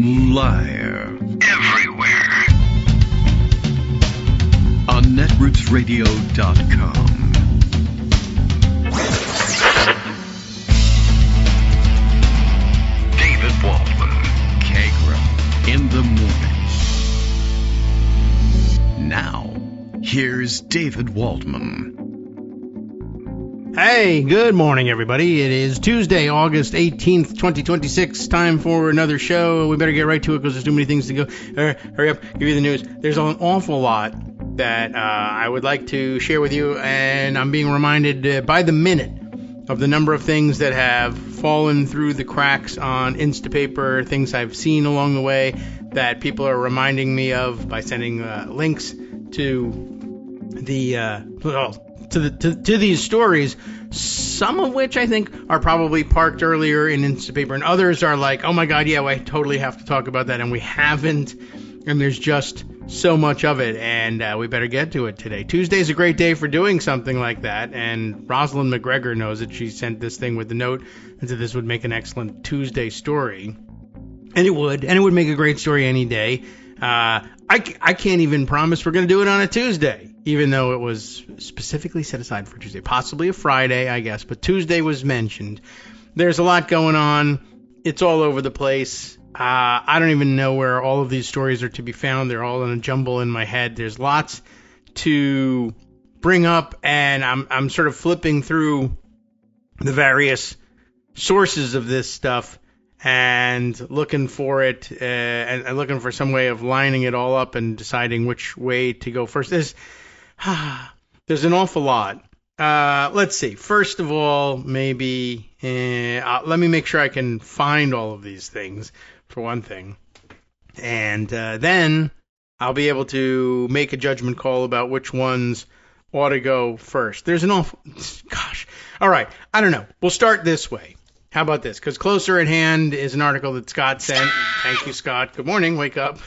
Live. Everywhere. On netrootsradio.com. David Waldman. Kagro. In the morning. Now, here's David Waldman. Hey, good morning, everybody. It is Tuesday, August 18th, 2026. Time for another show. We better get right to it because there's too many things to go. Hurry up, give you the news. There's an awful lot that I would like to share with you, and I'm being reminded by the minute of the number of things that have fallen through the cracks on Instapaper, things I've seen along the way that people are reminding me of by sending links to the to these stories, some of which I think are probably parked earlier in Instapaper, and others are like, oh my god, yeah, I totally have to talk about that, and we haven't, and there's just so much of it, and we better get to it today. Tuesday's a great day for doing something like that, and Rosalind McGregor knows it. She sent this thing with the note and said this would make an excellent Tuesday story, and it would make a great story any day. I can't even promise we're going to do it on a Tuesday, even though it was specifically set aside for Tuesday. Possibly a Friday, I guess, but Tuesday was mentioned. There's a lot going on. It's all over the place. I don't even know where all of these stories are to be found. They're all in a jumble in my head. There's lots to bring up, and I'm sort of flipping through the various sources of this stuff and looking for it, and looking for some way of lining it all up and deciding which way to go first. There's an awful lot. Let's see. First of all, maybe let me make sure I can find all of these things, for one thing. And then I'll be able to make a judgment call about which ones ought to go first. There's an awful... Gosh. All right. I don't know. We'll start this way. How about this? Because closer at hand is an article that Scott sent. Thank you, Scott. Good morning. Wake up.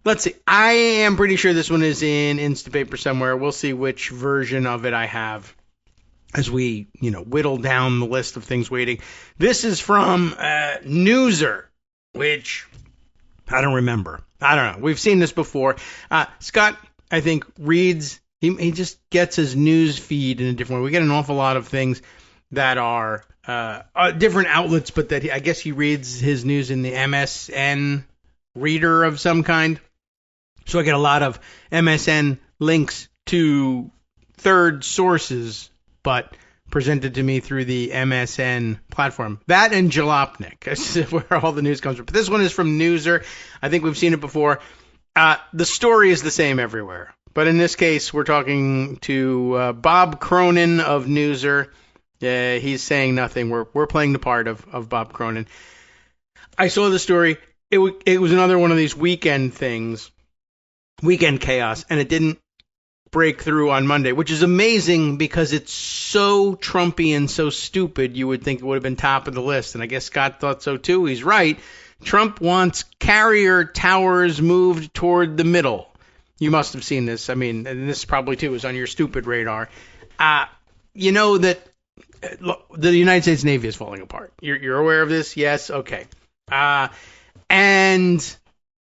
Let's see. I am pretty sure this one is in Instapaper somewhere. We'll see which version of it I have as we, whittle down the list of things waiting. This is from Newser, which I don't remember. I don't know. We've seen this before. Scott, I think, reads. He just gets his news feed in a different way. We get an awful lot of things that are different outlets, but that I guess he reads his news in the MSN reader of some kind. So I get a lot of MSN links to third sources, but presented to me through the MSN platform. That and Jalopnik is where all the news comes from. But this one is from Newser. I think we've seen it before. The story is the same everywhere. But in this case, we're talking to Bob Cronin of Newser. He's saying nothing. We're playing the part of Bob Cronin. I saw the story. It was another one of these weekend things, weekend chaos, and it didn't break through on Monday, which is amazing because it's so Trumpy and so stupid. You would think it would have been top of the list, and I guess Scott thought so too. He's right. Trump wants carrier towers moved toward the middle. You must have seen this. I mean, and this probably too is on your stupid radar. You know that the United States Navy is falling apart. You're aware of this? Yes? Okay. And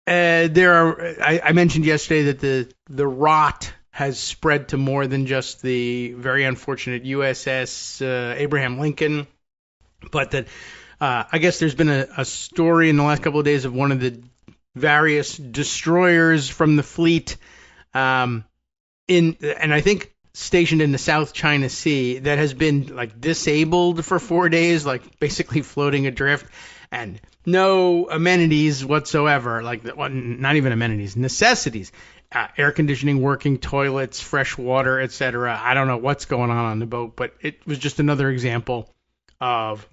there are, I mentioned yesterday that the rot has spread to more than just the very unfortunate USS Abraham Lincoln, but that I guess there's been a story in the last couple of days of one of the various destroyers from the fleet and I think stationed in the South China Sea that has been like disabled for 4 days, like basically floating adrift, and no amenities whatsoever, like not even amenities, necessities, air conditioning, working toilets, fresh water, etc. I don't know what's going on the boat, but it was just another example of,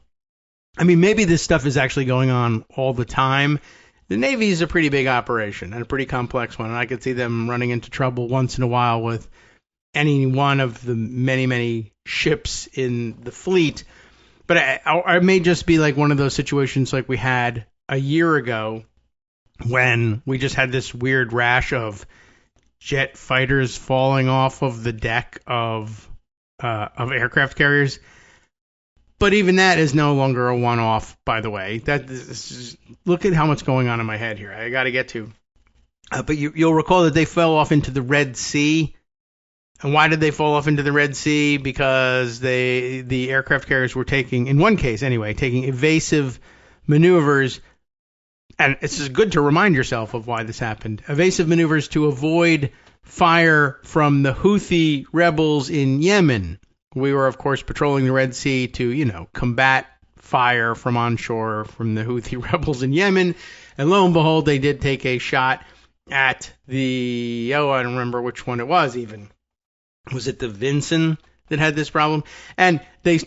I mean, maybe this stuff is actually going on all the time. The Navy is a pretty big operation and a pretty complex one, and I could see them running into trouble once in a while with any one of the many, many ships in the fleet. But it may just be like one of those situations like we had a year ago when we just had this weird rash of jet fighters falling off of the deck of aircraft carriers. But even that is no longer a one-off, by the way. Look at how much going on in my head here. I got to get to. But you'll recall that they fell off into the Red Sea. And why did they fall off into the Red Sea? Because the aircraft carriers were taking, in one case anyway, taking evasive maneuvers. And it's just good to remind yourself of why this happened. Evasive maneuvers to avoid fire from the Houthi rebels in Yemen. We were, of course, patrolling the Red Sea to, combat fire from onshore from the Houthi rebels in Yemen. And lo and behold, they did take a shot at I don't remember which one it was even. Was it the Vinson that had this problem? And they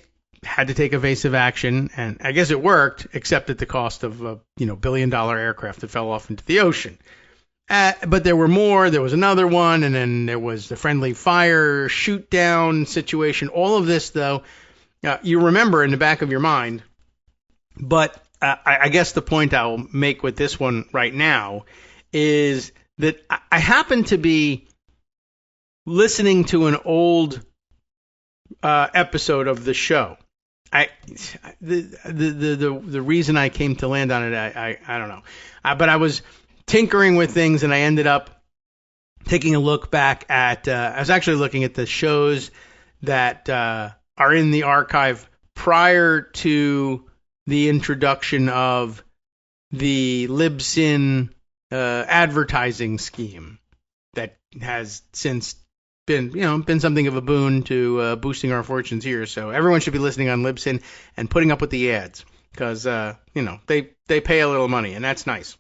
had to take evasive action, and I guess it worked, except at the cost of a billion-dollar aircraft that fell off into the ocean. But there were more. There was another one, and then there was the friendly fire shoot-down situation. All of this, though, you remember in the back of your mind. But I guess the point I'll make with this one right now is that I happen to be listening to an old episode of the show. The reason I came to land on it, I don't know. But I was tinkering with things, and I ended up taking a look back at. I was actually looking at the shows that are in the archive prior to the introduction of the Libsyn advertising scheme that has since been something of a boon to boosting our fortunes here. So everyone should be listening on Libsyn and putting up with the ads because they pay a little money, and that's nice.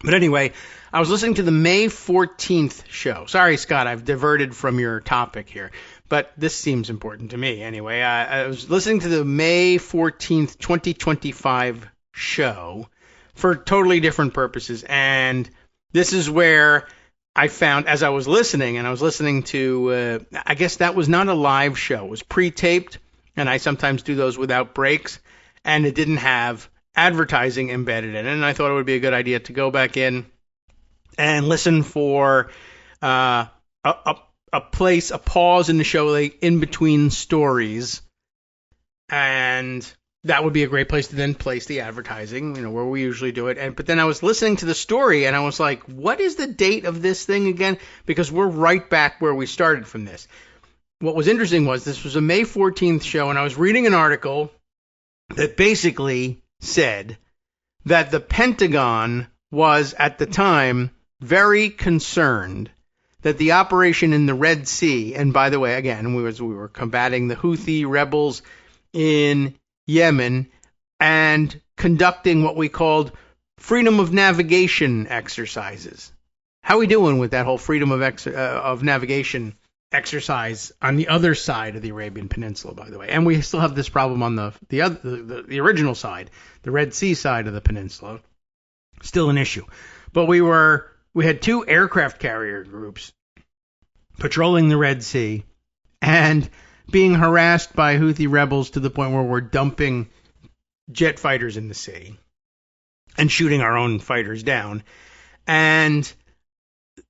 But anyway, I was listening to the May 14th show. Sorry, Scott, I've diverted from your topic here, but this seems important to me anyway. I was listening to the May 14th, 2025 show for totally different purposes, and this is where I found, as I was listening, and I was listening to, I guess that was not a live show. It was pre-taped, and I sometimes do those without breaks, and it didn't have advertising embedded in it, and I thought it would be a good idea to go back in and listen for a pause in the show, like in between stories, and that would be a great place to then place the advertising, where we usually do it. But then I was listening to the story, and I was like, what is the date of this thing again? Because we're right back where we started from this. What was interesting was this was a May 14th show, and I was reading an article that basically said that the Pentagon was, at the time, very concerned that the operation in the Red Sea, and by the way, again, we were combating the Houthi rebels in Yemen and conducting what we called freedom of navigation exercises. How are we doing with that whole freedom of navigation exercise on the other side of the Arabian Peninsula, by the way? And we still have this problem on the original side, the Red Sea side of the peninsula. Still an issue. But we had two aircraft carrier groups patrolling the Red Sea and being harassed by Houthi rebels to the point where we're dumping jet fighters in the sea and shooting our own fighters down. And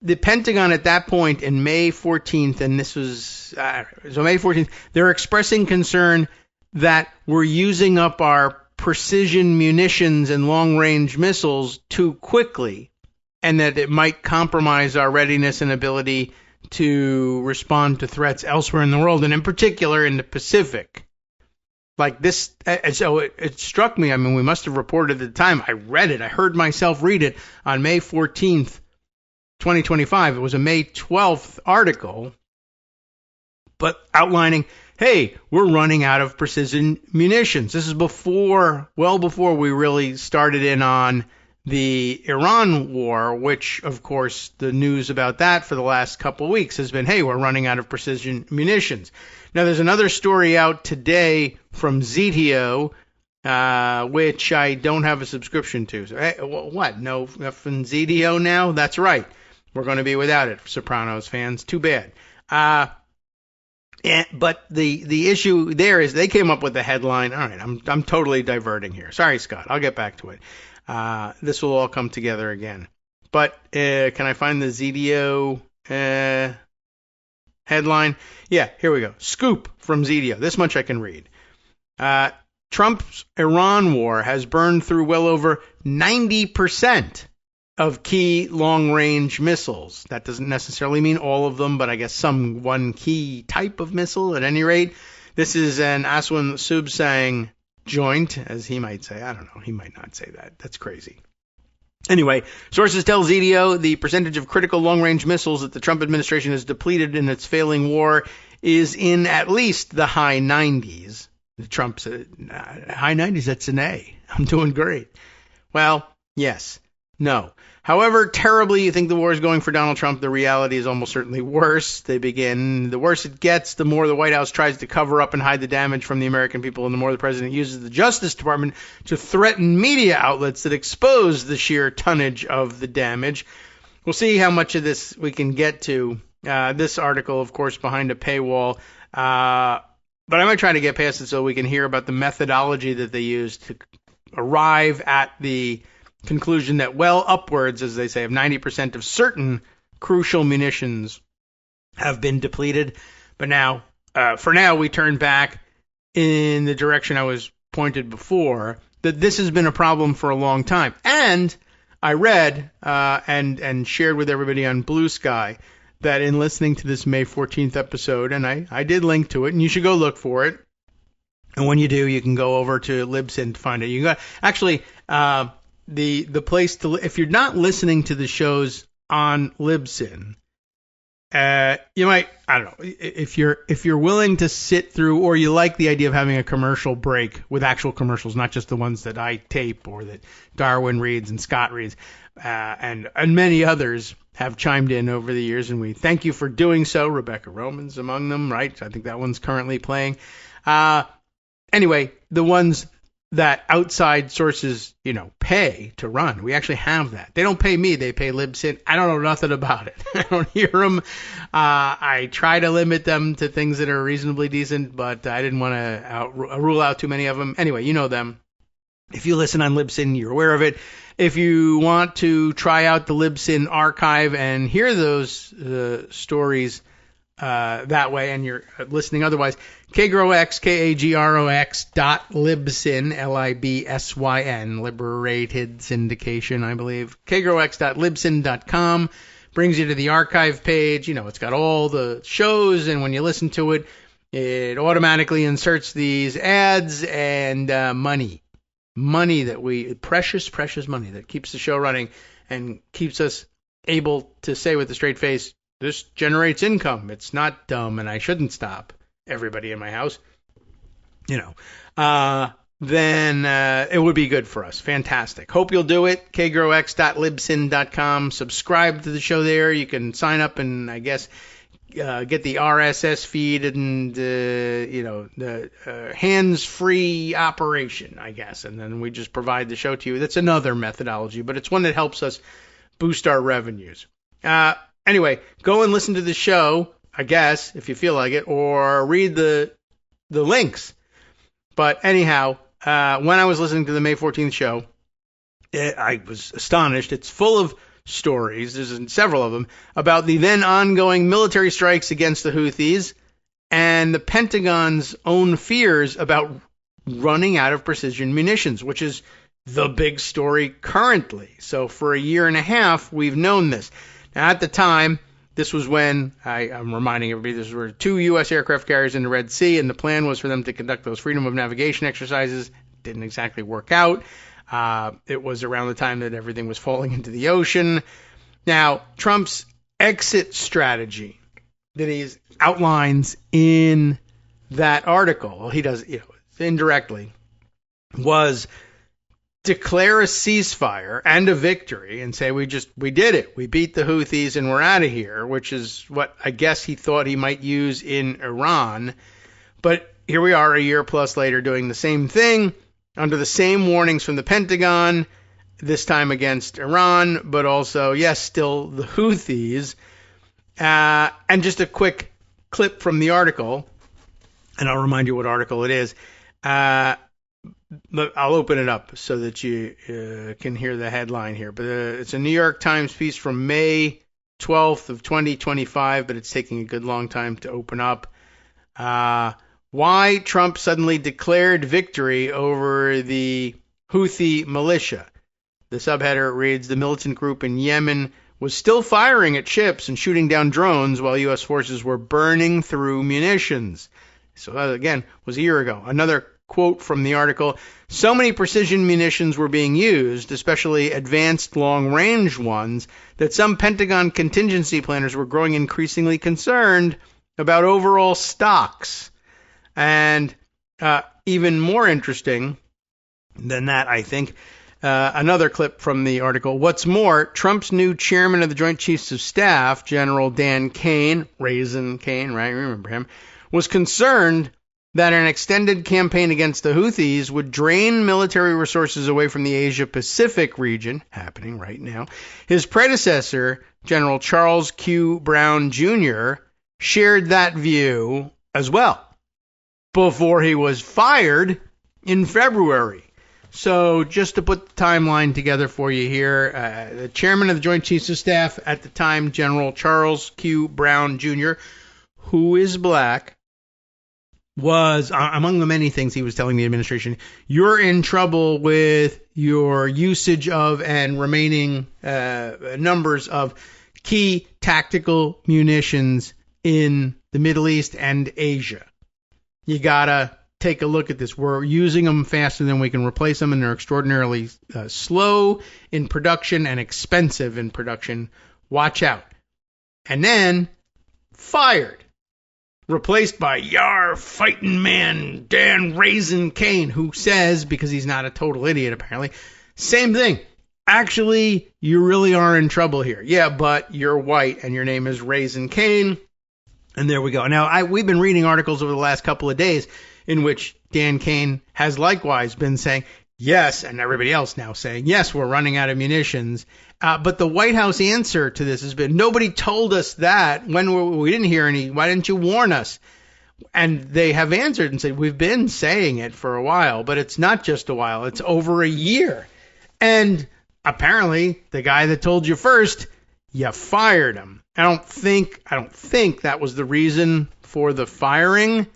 the Pentagon at that point in May 14th, and this was so May 14th, they're expressing concern that we're using up our precision munitions and long-range missiles too quickly, and that it might compromise our readiness and ability to respond to threats elsewhere in the world, and in particular in the Pacific. Like this, and so it struck me. I mean, we must have reported at the time. I read it. I heard myself read it on May 14th, 2025. It was a May 12th article, but outlining, hey, we're running out of precision munitions. This is well before we really started in on the Iran war, which, of course, the news about that for the last couple of weeks has been, hey, we're running out of precision munitions. Now, there's another story out today from Zetio, which I don't have a subscription to. So, hey, what? No from Zetio now? That's right. We're going to be without it, Sopranos fans. Too bad. But the issue there is they came up with the headline. All right, I'm totally diverting here. Sorry, Scott. I'll get back to it. This will all come together again. But can I find the Zetio headline? Yeah, here we go. Scoop from Zetio. This much I can read. Trump's Iran war has burned through well over 90% of key long-range missiles. That doesn't necessarily mean all of them, but I guess some one key type of missile at any rate. This is an Aswan Subsang joint, as he might say. I don't know. He might not say that. That's crazy. Anyway, sources tell ZDO the percentage of critical long-range missiles that the Trump administration has depleted in its failing war is in at least the high 90s. Trump said, high 90s, that's an A. I'm doing great. Well, yes. No. However terribly you think the war is going for Donald Trump, the reality is almost certainly worse. The worse it gets, the more the White House tries to cover up and hide the damage from the American people, and the more the president uses the Justice Department to threaten media outlets that expose the sheer tonnage of the damage. We'll see how much of this we can get to. This article, of course, behind a paywall. But I might try to get past it so we can hear about the methodology that they use to arrive at the conclusion that well upwards, as they say, of 90% of certain crucial munitions have been depleted. But now, for now, we turn back in the direction I was pointed before, that this has been a problem for a long time. And I read and shared with everybody on Blue Sky that in listening to this May 14th episode, and I did link to it, and you should go look for it. And when you do, you can go over to Libsyn to find it. You got actually the place to, if you're not listening to the shows on Libsyn, you might, I don't know, if you're willing to sit through, or you like the idea of having a commercial break with actual commercials, not just the ones that I tape or that Darwin reads and Scott reads, and many others have chimed in over the years, and we thank you for doing so. Rebecca Roman's among them, right? I think that one's currently playing. Anyway, the ones that outside sources, pay to run. We actually have that. They don't pay me. They pay Libsyn. I don't know nothing about it. I don't hear them. I try to limit them to things that are reasonably decent, but I didn't want to rule out too many of them. Anyway, you know them. If you listen on Libsyn, you're aware of it. If you want to try out the Libsyn archive and hear those stories that way, and you're listening otherwise, Kagrox, Kagrox.libsyn, Libsyn, Liberated Syndication, I believe. Kagrox.libsyn.com brings you to the archive page. It's got all the shows, and when you listen to it, it automatically inserts these ads and money that precious money that keeps the show running and keeps us able to say with a straight face, this generates income. It's not dumb, and I shouldn't stop everybody in my house. Then it would be good for us. Fantastic. Hope you'll do it. Kagrox.libsyn.com. Subscribe to the show there. You can sign up and, I guess, get the RSS feed and, the hands-free operation, I guess. And then we just provide the show to you. That's another methodology, but it's one that helps us boost our revenues. Anyway, go and listen to the show, I guess, if you feel like it, or read the links. But anyhow, when I was listening to the May 14th show, I was astonished. It's full of stories, there's several of them, about the then ongoing military strikes against the Houthis and the Pentagon's own fears about running out of precision munitions, which is the big story currently. So for a year and a half, we've known this. Now, at the time, this was when, I'm reminding everybody, there were 2 U.S. aircraft carriers in the Red Sea, and the plan was for them to conduct those freedom of navigation exercises. Didn't exactly work out. It was around the time that everything was falling into the ocean. Now, Trump's exit strategy that he outlines in that article, he does indirectly, was declare a ceasefire and a victory and say, we did it. We beat the Houthis and we're out of here, which is what I guess he thought he might use in Iran. But here we are a year plus later doing the same thing under the same warnings from the Pentagon, this time against Iran, but also, yes, still the Houthis. And just a quick clip from the article, and I'll remind you what article it is. I'll open it up so that you can hear the headline here. But it's a New York Times piece from May 12th of 2025, but it's taking a good long time to open up. why Trump suddenly declared victory over the Houthi militia. The subheader reads, the militant group in Yemen was still firing at ships and shooting down drones while U.S. forces were burning through munitions. So that, again, was a year ago. Another quote from the article, so many precision munitions were being used, especially advanced long-range ones, that some Pentagon contingency planners were growing increasingly concerned about overall stocks. And even more interesting than that, I think, another clip from the article. What's more, Trump's new chairman of the Joint Chiefs of Staff, General Dan Kane, Raisin Kane, right? Remember him, was concerned that an extended campaign against the Houthis would drain military resources away from the Asia-Pacific region, happening right now. His predecessor, General Charles Q. Brown Jr., shared that view as well before he was fired in February. So just to put the timeline together for you here, the chairman of the Joint Chiefs of Staff at the time, General Charles Q. Brown Jr., who is black, was, among the many things he was telling the administration, you're in trouble with your usage of and remaining numbers of key tactical munitions in the Middle East and Asia. You gotta take a look at this. We're using them faster than we can replace them, and they're extraordinarily slow in production and expensive in production. Watch out. And then fired. Replaced by Yar Fighting Man Dan Raisin Kane, who says, because he's not a total idiot apparently, same thing. Actually, you really are in trouble here. Yeah, but you're white and your name is Raisin Kane. And there we go. Now, we've been reading articles over the last couple of days in which Dan Kane has likewise been saying, yes, and everybody else now saying, yes, we're running out of munitions. But the White House answer to this has been, nobody told us that. When we didn't hear any, why didn't you warn us? And they have answered and said, we've been saying it for a while, but it's not just a while. It's over a year. And apparently, the guy that told you first, you fired him. I don't think that was the reason for the firing,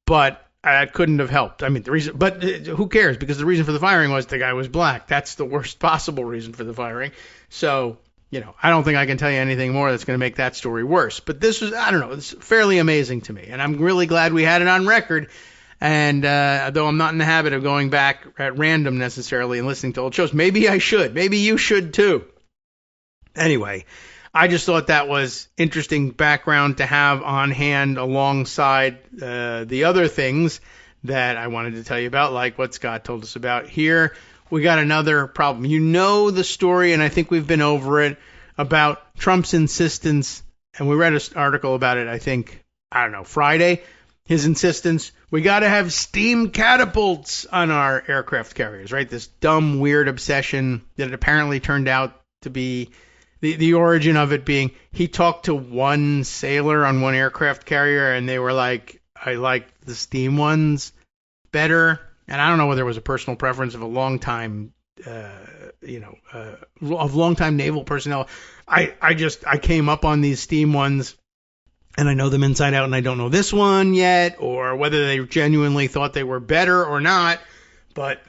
but it couldn't have helped. I mean, the reason, but who cares? Because the reason for the firing was the guy was black. That's the worst possible reason for the firing. So, I don't think I can tell you anything more that's going to make that story worse. But this was, I don't know, it's fairly amazing to me. And I'm really glad we had it on record. And though I'm not in the habit of going back at random necessarily and listening to old shows, maybe I should. Maybe you should too. Anyway, I just thought that was interesting background to have on hand alongside the other things that I wanted to tell you about, like what Scott told us about here. We got another problem. You know the story, and I think we've been over it, about Trump's insistence, and we read an article about it, Friday. His insistence, we got to have steam catapults on our aircraft carriers, right? This dumb, weird obsession that apparently turned out to be the origin of it being he talked to one sailor on one aircraft carrier, and they were like, I like the steam ones better. And I don't know whether it was a personal preference of a long-time, of long-time naval personnel. I came up on these steam ones, and I know them inside out, and I don't know this one yet, or whether they genuinely thought they were better or not. But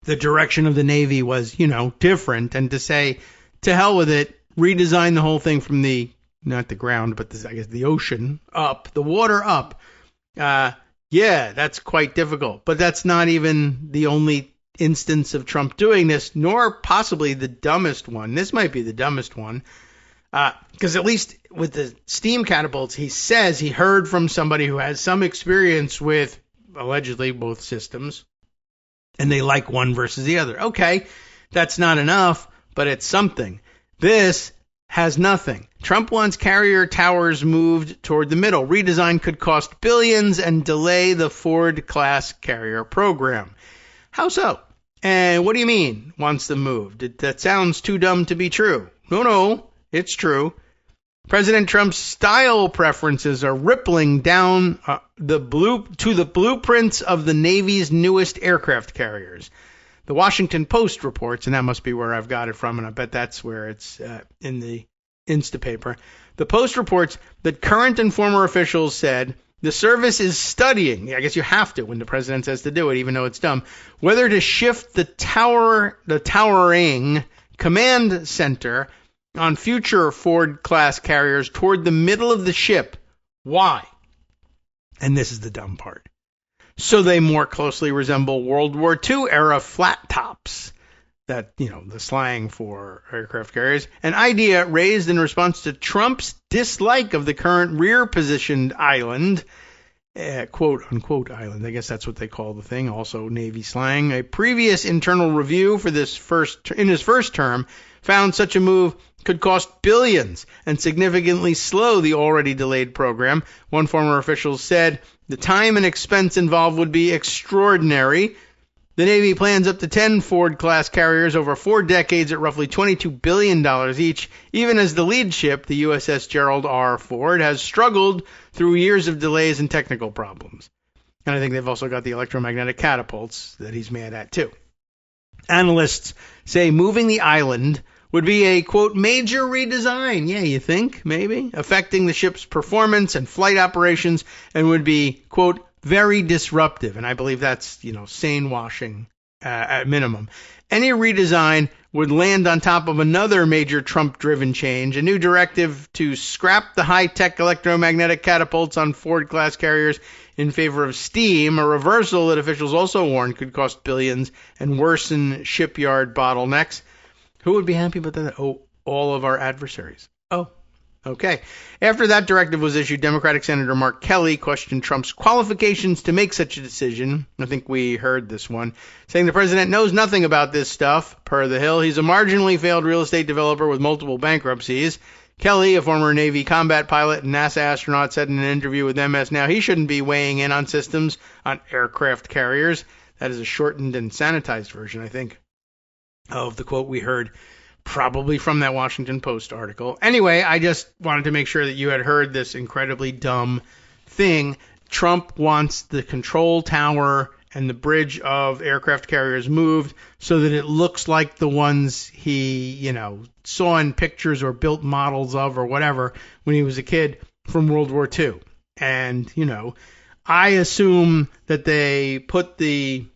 the direction of the Navy was, different. And to say, to hell with it, redesign the whole thing from not the ground, but the ocean up, the water up. Yeah, that's quite difficult. But that's not even the only instance of Trump doing this, nor possibly the dumbest one. This might be the dumbest one. Because at least with the steam catapults, he says he heard from somebody who has some experience with, allegedly, both systems, and they like one versus the other. Okay, that's not enough, but it's something. This has nothing. Trump wants carrier towers moved toward the middle. Redesign could cost billions and delay the Ford-class carrier program. How so? And what do you mean, wants them moved? That sounds too dumb to be true. No, it's true. President Trump's style preferences are rippling down to the blueprints of the Navy's newest aircraft carriers. The Washington Post reports, and that must be where I've got it from, and I bet that's where it's in the Instapaper. The Post reports that current and former officials said The service is studying, I guess you have to when the president says to do it, even though it's dumb, whether to shift the towering command center on future Ford-class carriers toward the middle of the ship. Why? And this is the dumb part. So they more closely resemble World War II era flat tops. That, the slang for aircraft carriers. An idea raised in response to Trump's dislike of the current rear-positioned island, quote-unquote island. I guess that's what they call the thing, also Navy slang. A previous internal review for in his first term found such a move could cost billions and significantly slow the already delayed program. One former official said the time and expense involved would be extraordinary. The Navy plans up to 10 Ford-class carriers over 4 decades at roughly $22 billion each, even as the lead ship, the USS Gerald R. Ford, has struggled through years of delays and technical problems. And I think they've also got the electromagnetic catapults that he's mad at, too. Analysts say moving the island would be a, quote, major redesign. Yeah, you think? Maybe? Affecting the ship's performance and flight operations and would be, quote, very disruptive, and I believe that's, sane washing at minimum. Any redesign would land on top of another major Trump-driven change, a new directive to scrap the high-tech electromagnetic catapults on Ford-class carriers in favor of steam, a reversal that officials also warned could cost billions and worsen shipyard bottlenecks. Who would be happy about that? Oh, all of our adversaries. Oh. Okay. After that directive was issued, Democratic Senator Mark Kelly questioned Trump's qualifications to make such a decision. I think we heard this one, saying the president knows nothing about this stuff. Per The Hill, he's a marginally failed real estate developer with multiple bankruptcies. Kelly, a former Navy combat pilot and NASA astronaut, said in an interview with MS Now he shouldn't be weighing in on systems on aircraft carriers. That is a shortened and sanitized version, I think, of the quote we heard, probably from that Washington Post article. Anyway, I just wanted to make sure that you had heard this incredibly dumb thing. Trump wants the control tower and the bridge of aircraft carriers moved so that it looks like the ones he, saw in pictures or built models of or whatever when he was a kid from World War II. And, I assume that they put the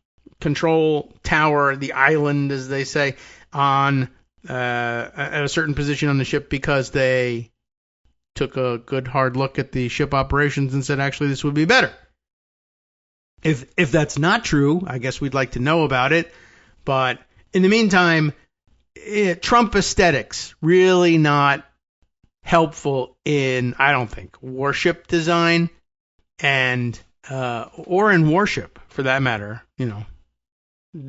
control tower, the island, as they say, on at a certain position on the ship because they took a good hard look at the ship operations and said, actually, this would be better. If that's not true, I guess we'd like to know about it. But in the meantime, Trump aesthetics really not helpful in, I don't think, warship design and or in warship for that matter.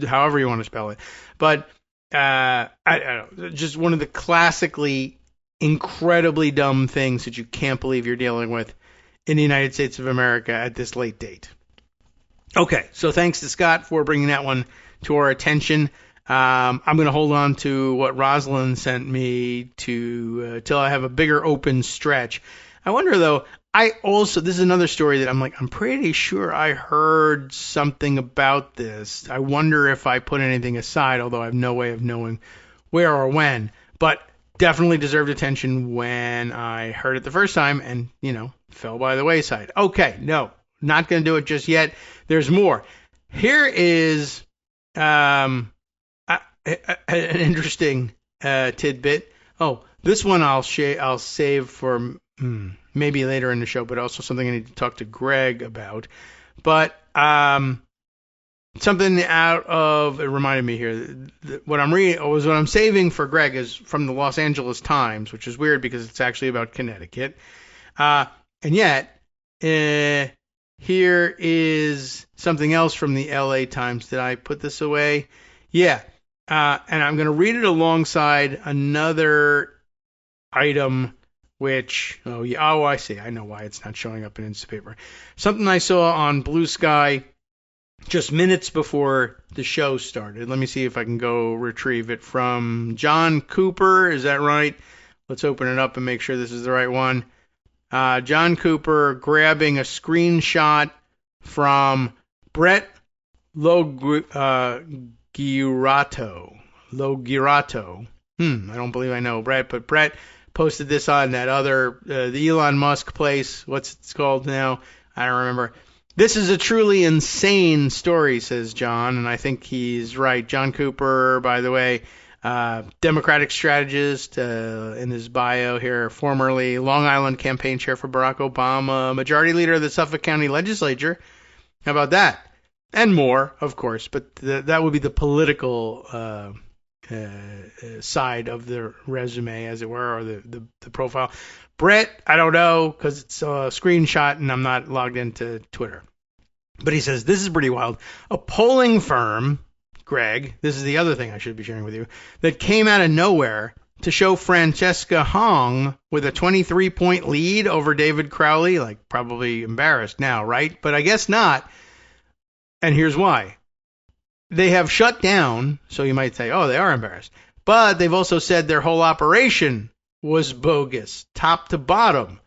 However you want to spell it. But I don't know, just one of the classically incredibly dumb things that you can't believe you're dealing with in the United States of America at this late date. Okay, so thanks to Scott for bringing that one to our attention. I'm going to hold on to what Rosalind sent me till I have a bigger open stretch. I wonder, though, this is another story that I'm pretty sure I heard something about this. I wonder if I put anything aside, although I have no way of knowing where or when. But definitely deserved attention when I heard it the first time and, fell by the wayside. Okay, no, not going to do it just yet. There's more. Here is an interesting tidbit. Oh, this one I'll save for maybe later in the show, but also something I need to talk to Greg about. But something out of, it reminded me here, what I'm saving for Greg is from the Los Angeles Times, which is weird because it's actually about Connecticut. And yet, here is something else from the LA Times. Did I put this away? Yeah. And I'm going to read it alongside another item which, I see. I know why it's not showing up in Instapaper. Something I saw on Blue Sky just minutes before the show started. Let me see if I can go retrieve it from John Cooper. Is that right? Let's open it up and make sure this is the right one. John Cooper grabbing a screenshot from Brett Logirato. I don't believe I know Brett, but Brett posted this on that other, the Elon Musk place. What's it called now? I don't remember. This is a truly insane story, says John, and I think he's right. John Cooper, by the way, Democratic strategist in his bio here, formerly Long Island campaign chair for Barack Obama, majority leader of the Suffolk County Legislature. How about that? And more, of course, but that would be the political side of the resume, as it were, or the profile. Brett, I don't know, because it's a screenshot and I'm not logged into Twitter. But he says, this is pretty wild. A polling firm, Greg, this is the other thing I should be sharing with you, that came out of nowhere to show Francesca Hong with a 23-point lead over David Crowley, like probably embarrassed now, right? But I guess not. And here's why. They have shut down, so you might say, oh, they are embarrassed. But they've also said their whole operation was bogus, top to bottom.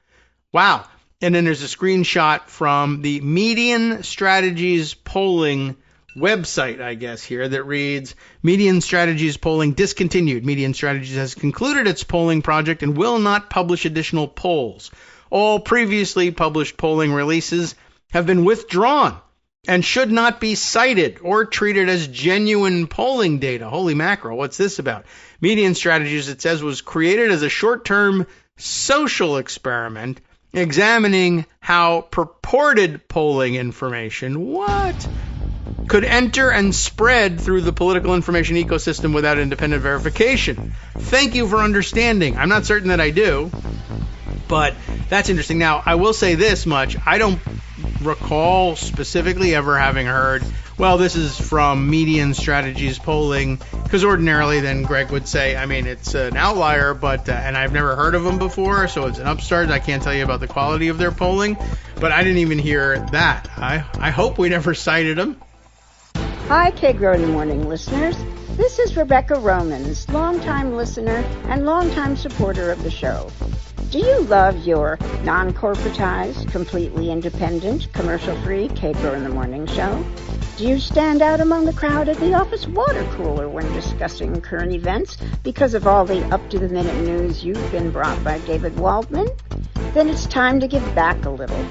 Wow. And then there's a screenshot from the Median Strategies polling website, I guess, here that reads, Median Strategies polling discontinued. Median Strategies has concluded its polling project and will not publish additional polls. All previously published polling releases have been withdrawn and should not be cited or treated as genuine polling data. Holy mackerel, what's this about? Median Strategies, it says, was created as a short-term social experiment examining how purported polling information, could enter and spread through the political information ecosystem without independent verification. Thank you for understanding. I'm not certain that I do, but that's interesting. Now, I will say this much. I don't recall specifically ever having heard, well, this is from Median Strategies polling, because ordinarily then Greg would say, I mean, it's an outlier, but and I've never heard of them before, so it's an upstart. I can't tell you about the quality of their polling, but I didn't even hear that. I hope we never cited them. Hi, Kagro in the Morning listeners. This is Rebecca Romans, longtime listener and longtime supporter of the show. Do you love your non-corporatized, completely independent, commercial-free Kagro in the Morning show? Do you stand out among the crowd at the office water cooler when discussing current events because of all the up-to-the-minute news you've been brought by David Waldman? Then it's time to give back a little.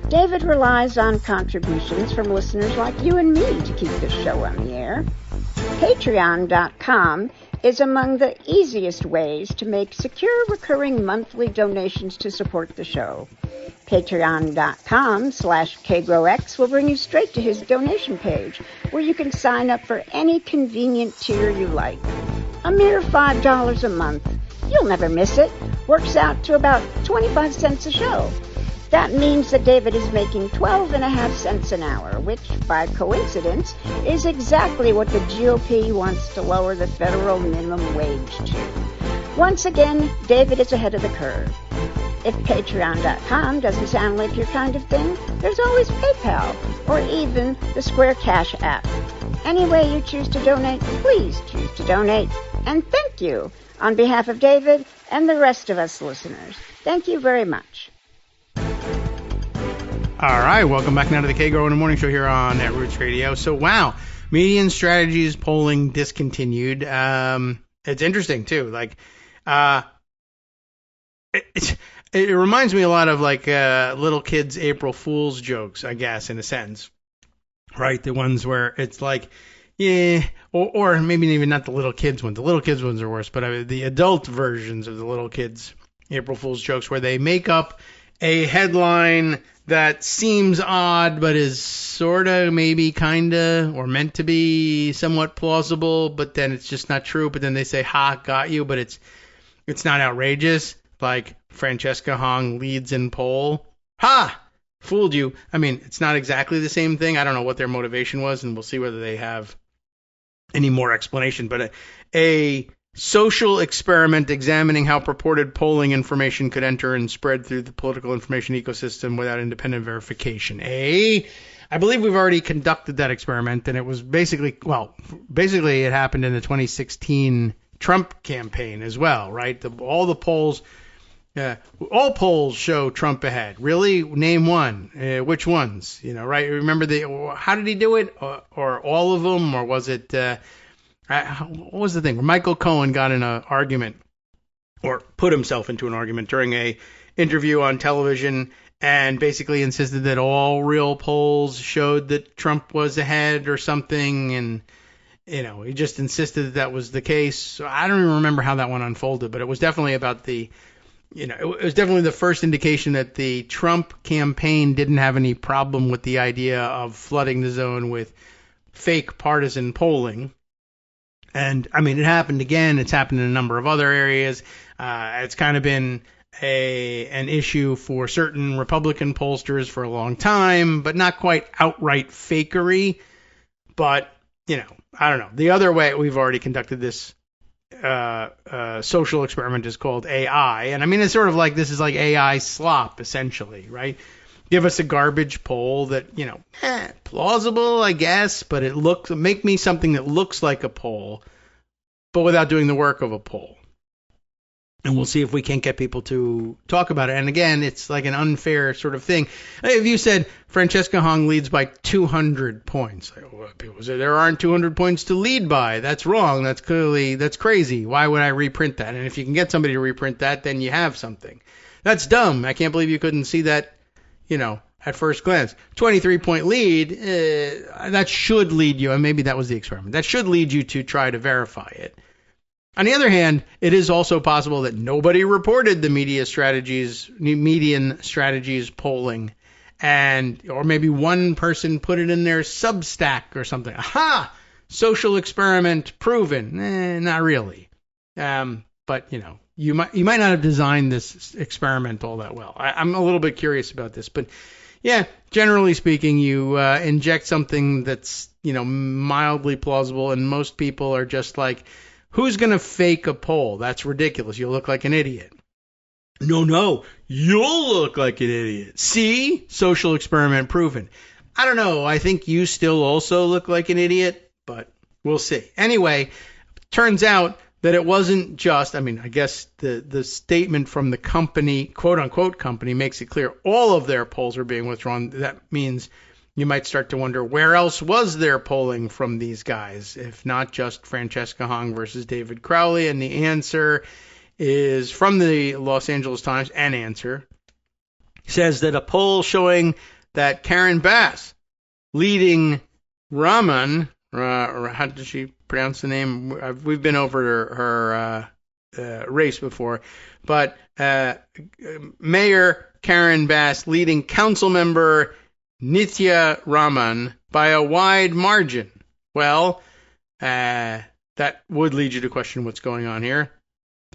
David relies on contributions from listeners like you and me to keep this show on the air. Patreon.com is among the easiest ways to make secure recurring monthly donations to support the show. Patreon.com/KagroX will bring you straight to his donation page, where you can sign up for any convenient tier you like. A mere $5 a month. You'll never miss it. Works out to about 25 cents a show. That means that David is making 12.5 cents an hour, which, by coincidence, is exactly what the GOP wants to lower the federal minimum wage to. Once again, David is ahead of the curve. If Patreon.com doesn't sound like your kind of thing, there's always PayPal, or even the Square Cash app. Any way you choose to donate, please choose to donate. And thank you on behalf of David and the rest of us listeners. Thank you very much. All right, welcome back now to the Kagro in the Morning show here on Netroots Radio. So, wow, Median Strategies polling discontinued. It's interesting too. Like, it reminds me a lot of like little kids' April Fool's jokes, I guess, in a sense, right? The ones where it's like, yeah, or maybe even not the little kids ones. The little kids ones are worse, but the adult versions of the little kids' April Fool's jokes, where they make up a headline that seems odd, but is sort of, maybe, kind of, or meant to be somewhat plausible, but then it's just not true. But then they say, ha, got you, but it's not outrageous. Like, Francesca Hong leads in poll. Ha! Fooled you. I mean, it's not exactly the same thing. I don't know what their motivation was, and we'll see whether they have any more explanation. But a social experiment examining how purported polling information could enter and spread through the political information ecosystem without independent verification. I believe we've already conducted that experiment, and it was basically it happened in the 2016 Trump campaign as well, right? All polls show Trump ahead. Really? Name one. Which ones? Right? Remember how did he do it? Or all of them? Or was it... what was the thing? Michael Cohen got in an argument, or put himself into an argument during a interview on television, and basically insisted that all real polls showed that Trump was ahead or something, and he just insisted that was the case. So I don't even remember how that one unfolded, but it was definitely about it was definitely the first indication that the Trump campaign didn't have any problem with the idea of flooding the zone with fake partisan polling. And I mean, it happened again. It's happened in a number of other areas. It's kind of been an issue for certain Republican pollsters for a long time, but not quite outright fakery. But, I don't know. The other way we've already conducted this social experiment is called AI. And I mean, it's sort of like, this is like AI slop, essentially, right? Give us a garbage poll that, plausible, I guess, but make me something that looks like a poll, but without doing the work of a poll. And we'll see if we can't get people to talk about it. And again, it's like an unfair sort of thing. If you said Francesca Hong leads by 200 points, people say there aren't 200 points to lead by. That's wrong. That's crazy. Why would I reprint that? And if you can get somebody to reprint that, then you have something. That's dumb. I can't believe you couldn't see that, at first glance. 23-point lead, that should lead you, and maybe that was the experiment, that should lead you to try to verify it. On the other hand, it is also possible that nobody reported the median strategies polling, or maybe one person put it in their Substack or something. Aha! Social experiment proven. Not really. But you might not have designed this experiment all that well. I'm a little bit curious about this, but yeah, generally speaking, you inject something that's mildly plausible, and most people are just like, who's going to fake a poll? That's ridiculous. You'll look like an idiot. No, you'll look like an idiot. See? Social experiment proven. I don't know. I think you still also look like an idiot, but we'll see. Anyway, turns out that it wasn't just, I guess the statement from the company, quote unquote company, makes it clear all of their polls are being withdrawn. That means you might start to wonder, where else was there polling from these guys, if not just Francesca Hong versus David Crowley? And the answer is from the Los Angeles Times. An answer says that a poll showing that Karen Bass leading Raman, how did she pronounce the name? We've been over her race before, but Mayor Karen Bass leading council member Nithya Raman by a wide margin. Well, that would lead you to question what's going on here.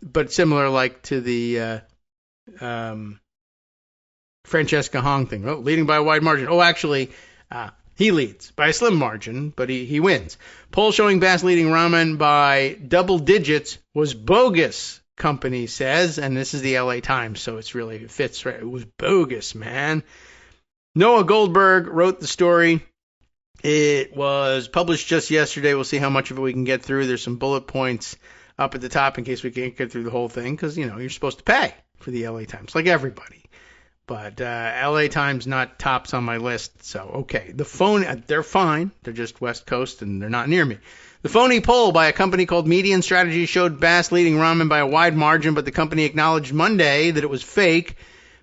But similar like to the Francesca Hong thing. Oh, leading by a wide margin. Oh, actually, he leads by a slim margin, but he wins. Poll showing Bass leading Raman by double digits was bogus, company says. And this is the LA Times, so it fits right. It was bogus, man. Noah Goldberg wrote the story. It was published just yesterday. We'll see how much of it we can get through. There's some bullet points up at the top in case we can't get through the whole thing, because, you're supposed to pay for the LA Times, like everybody. But LA Times not tops on my list, so okay. The phone, they're fine. They're just West Coast, and they're not near me. The phony poll by a company called Median Strategy showed Bass leading Raman by a wide margin, but the company acknowledged Monday that it was fake.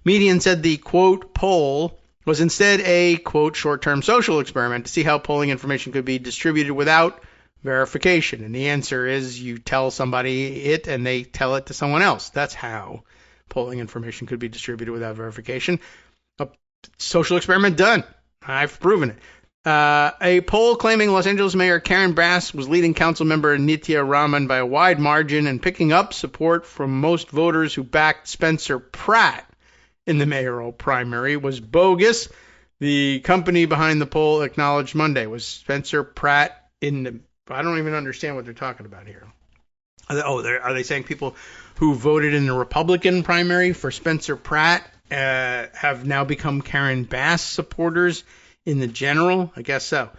Median said the, quote, poll was instead a, quote, short-term social experiment to see how polling information could be distributed without verification. And the answer is you tell somebody it and they tell it to someone else. That's how polling information could be distributed without verification. A social experiment done. I've proven it. A poll claiming Los Angeles Mayor Karen Bass was leading council member Nithya Raman by a wide margin and picking up support from most voters who backed Spencer Pratt in the mayoral primary was bogus. The company behind the poll acknowledged Monday. Was Spencer Pratt in the... I don't even understand what they're talking about here. Are they saying people who voted in the Republican primary for Spencer Pratt have now become Karen Bass supporters in the general? I guess so.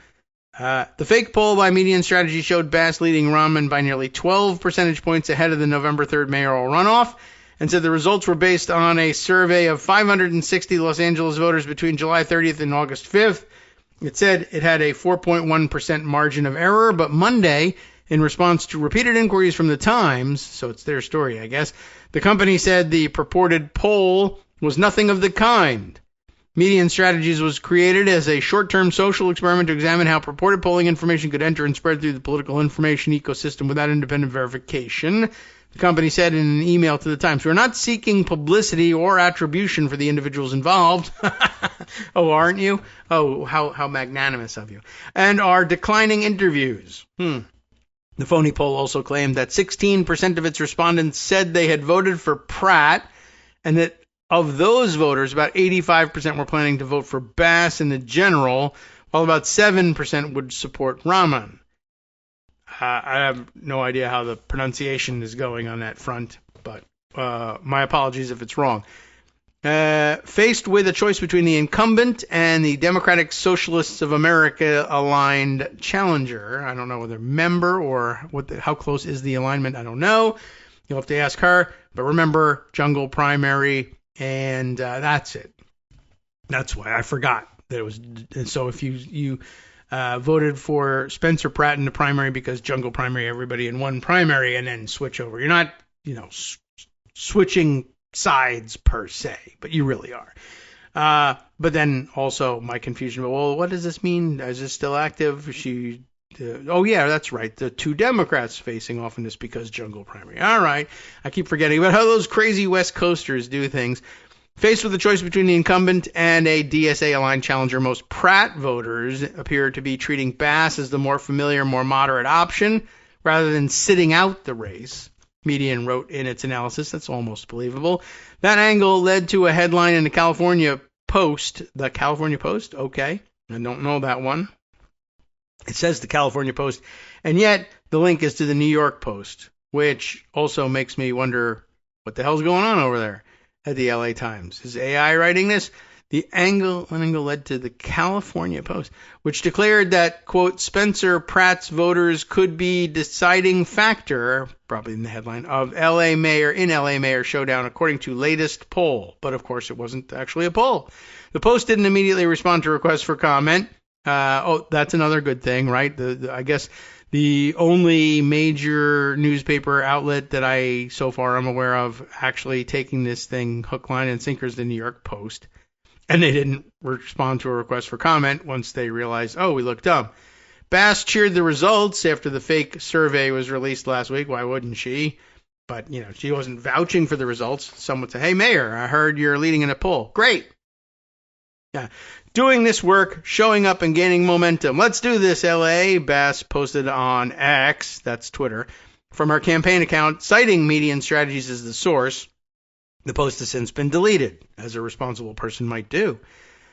The fake poll by Median Strategy showed Bass leading Raman by nearly 12 percentage points ahead of the November 3rd mayoral runoff, and said the results were based on a survey of 560 Los Angeles voters between July 30th and August 5th. It said it had a 4.1% margin of error, but Monday, in response to repeated inquiries from the Times, so it's their story, I guess, the company said the purported poll was nothing of the kind. Median Strategies was created as a short-term social experiment to examine how purported polling information could enter and spread through the political information ecosystem without independent verification. The company said in an email to the Times, "We're not seeking publicity or attribution for the individuals involved." Oh, aren't you? Oh, how magnanimous of you. And are declining interviews. The phony poll also claimed that 16% of its respondents said they had voted for Pratt, and that of those voters, about 85% were planning to vote for Bass in the general, while about 7% would support Rahman. I have no idea how the pronunciation is going on that front, but my apologies if it's wrong. Faced with a choice between the incumbent and the Democratic Socialists of America aligned challenger, I don't know whether member or how close is the alignment, I don't know. You'll have to ask her, but remember, jungle primary, and that's it. That's why I forgot that it was. So if you voted for Spencer Pratt in the primary because jungle primary, everybody in one primary, and then switch over. You're not, switching sides per se, but you really are. But then also my confusion. Well, what does this mean? Is this still active? Oh yeah, that's right. The two Democrats facing off in this because jungle primary. All right. I keep forgetting about how those crazy West Coasters do things. Faced with the choice between the incumbent and a DSA-aligned challenger, most Pratt voters appear to be treating Bass as the more familiar, more moderate option, rather than sitting out the race. Median wrote in its analysis. That's almost believable. That angle led to a headline in the California Post. The California Post? Okay. I don't know that one. It says the California Post, and yet the link is to the New York Post, which also makes me wonder what the hell's going on over there at the LA Times. Is AI writing this? The angle led to the California Post, which declared that, quote, Spencer Pratt's voters could be deciding factor, probably in the headline, of LA Mayor showdown, according to latest poll. But of course, it wasn't actually a poll. The Post didn't immediately respond to requests for comment. That's another good thing, right? I guess the only major newspaper outlet that I so far am aware of actually taking this thing hook, line, and sinker is the New York Post. And they didn't respond to a request for comment once they realized, we looked dumb. Bass cheered the results after the fake survey was released last week. Why wouldn't she? But, she wasn't vouching for the results. Some would say, hey, Mayor, I heard you're leading in a poll. Great. Yeah. Doing this work, showing up and gaining momentum. Let's do this, LA, Bass posted on X, that's Twitter, from her campaign account, citing Median Strategies as the source. The post has since been deleted, as a responsible person might do.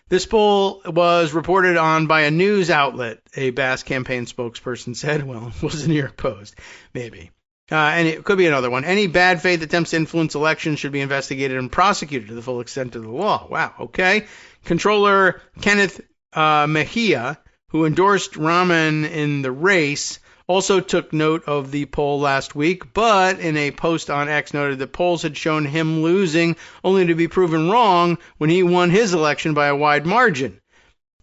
This poll was reported on by a news outlet, a Bass campaign spokesperson said. Well, it was the New York Post, maybe. And it could be another one. Any bad faith attempts to influence elections should be investigated and prosecuted to the full extent of the law. Wow, okay. Controller Kenneth Mejia, who endorsed Rahman in the race, also took note of the poll last week, but in a post on X noted that polls had shown him losing only to be proven wrong when he won his election by a wide margin.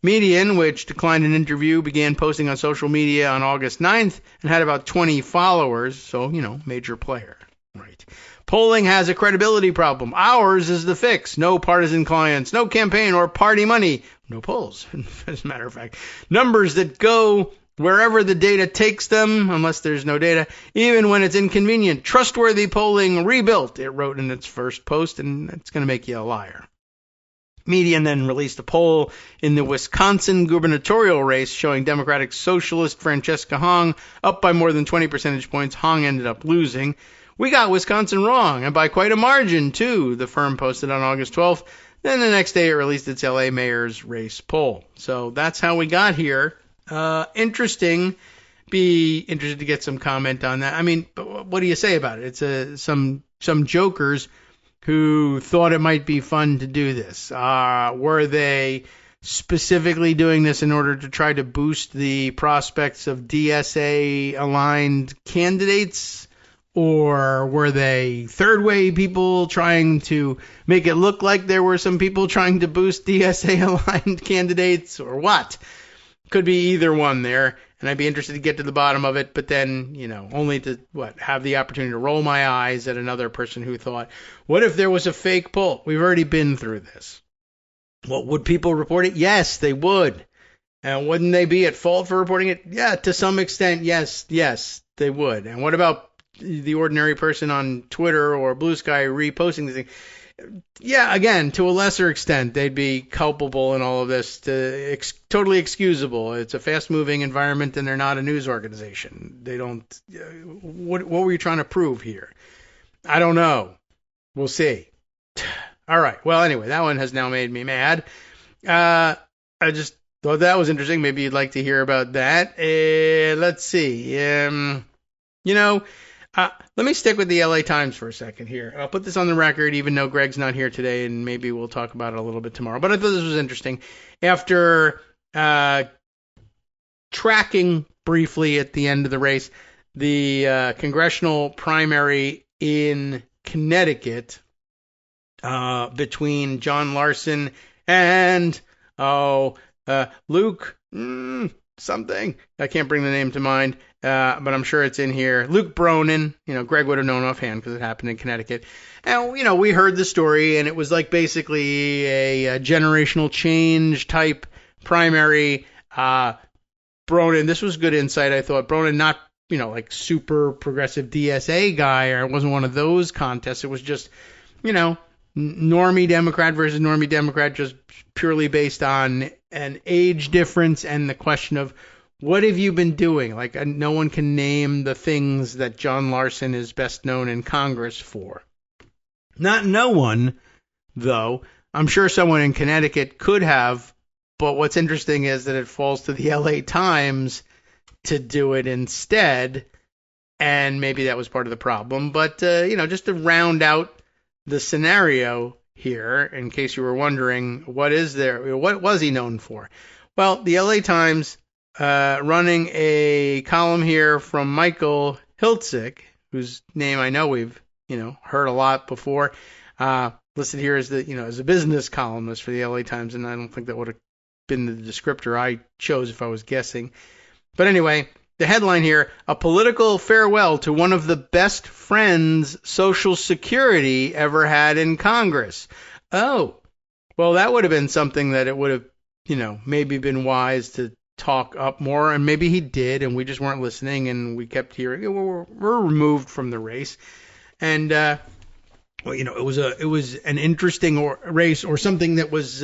Median, which declined an interview, began posting on social media on August 9th and had about 20 followers, so, major player. Right. Polling has a credibility problem. Ours is the fix. No partisan clients, no campaign or party money, no polls, as a matter of fact. Numbers that go wherever the data takes them, unless there's no data, even when it's inconvenient. Trustworthy polling rebuilt, it wrote in its first post, and it's going to make you a liar. Median then released a poll in the Wisconsin gubernatorial race showing Democratic Socialist Francesca Hong up by more than 20 percentage points. Hong ended up losing. We got Wisconsin wrong, and by quite a margin, too, the firm posted on August 12th. Then the next day it released its LA mayor's race poll. So that's how we got here. Interesting. Be interested to get some comment on that. I mean, what do you say about it? It's some jokers who thought it might be fun to do this. Were they specifically doing this in order to try to boost the prospects of DSA-aligned candidates? Or were they third-way people trying to make it look like there were some people trying to boost DSA-aligned candidates? Or what? Could be either one there, and I'd be interested to get to the bottom of it, but then, only to, have the opportunity to roll my eyes at another person who thought, what if there was a fake poll? We've already been through this. Well, would people report it? Yes, they would. And wouldn't they be at fault for reporting it? Yeah, to some extent, yes, they would. And what about the ordinary person on Twitter or Blue Sky reposting the thing? Yeah, again, to a lesser extent, they'd be culpable in all of this, totally excusable. It's a fast-moving environment, and they're not a news organization. They don't. What were you trying to prove here? I don't know. We'll see. All right. Well, anyway, that one has now made me mad. I just thought that was interesting. Maybe you'd like to hear about that. Let's see. Let me stick with the LA Times for a second here. I'll put this on the record, even though Greg's not here today, and maybe we'll talk about it a little bit tomorrow. But I thought this was interesting. After tracking briefly at the end of the race, the congressional primary in Connecticut between John Larson and Luke something. I can't bring the name to mind, but I'm sure it's in here. Luke Bronin. Greg would have known offhand because it happened in Connecticut. And, we heard the story, and it was like basically a generational change type primary. Bronin, this was good insight, I thought. Bronin, not, like super progressive DSA guy, or it wasn't one of those contests. It was just, normie Democrat versus normie Democrat, just purely based on an age difference and the question of what have you been doing? Like, no one can name the things that John Larson is best known in Congress for. Not no one, though. I'm sure someone in Connecticut could have, but what's interesting is that it falls to the LA Times to do it instead, and maybe that was part of the problem. But, just to round out the scenario here, in case you were wondering, what was he known for? Well, the LA Times running a column here from Michael Hiltzik, whose name I know we've heard a lot before, listed here as as a business columnist for the LA Times, and I don't think that would have been the descriptor I chose if I was guessing. But anyway, the headline here: a political farewell to one of the best friends Social Security ever had in Congress. Oh, well, that would have been something that it would have, maybe been wise to talk up more, and maybe he did, and we just weren't listening, and we kept hearing. We're removed from the race, and it was an interesting race, or something that was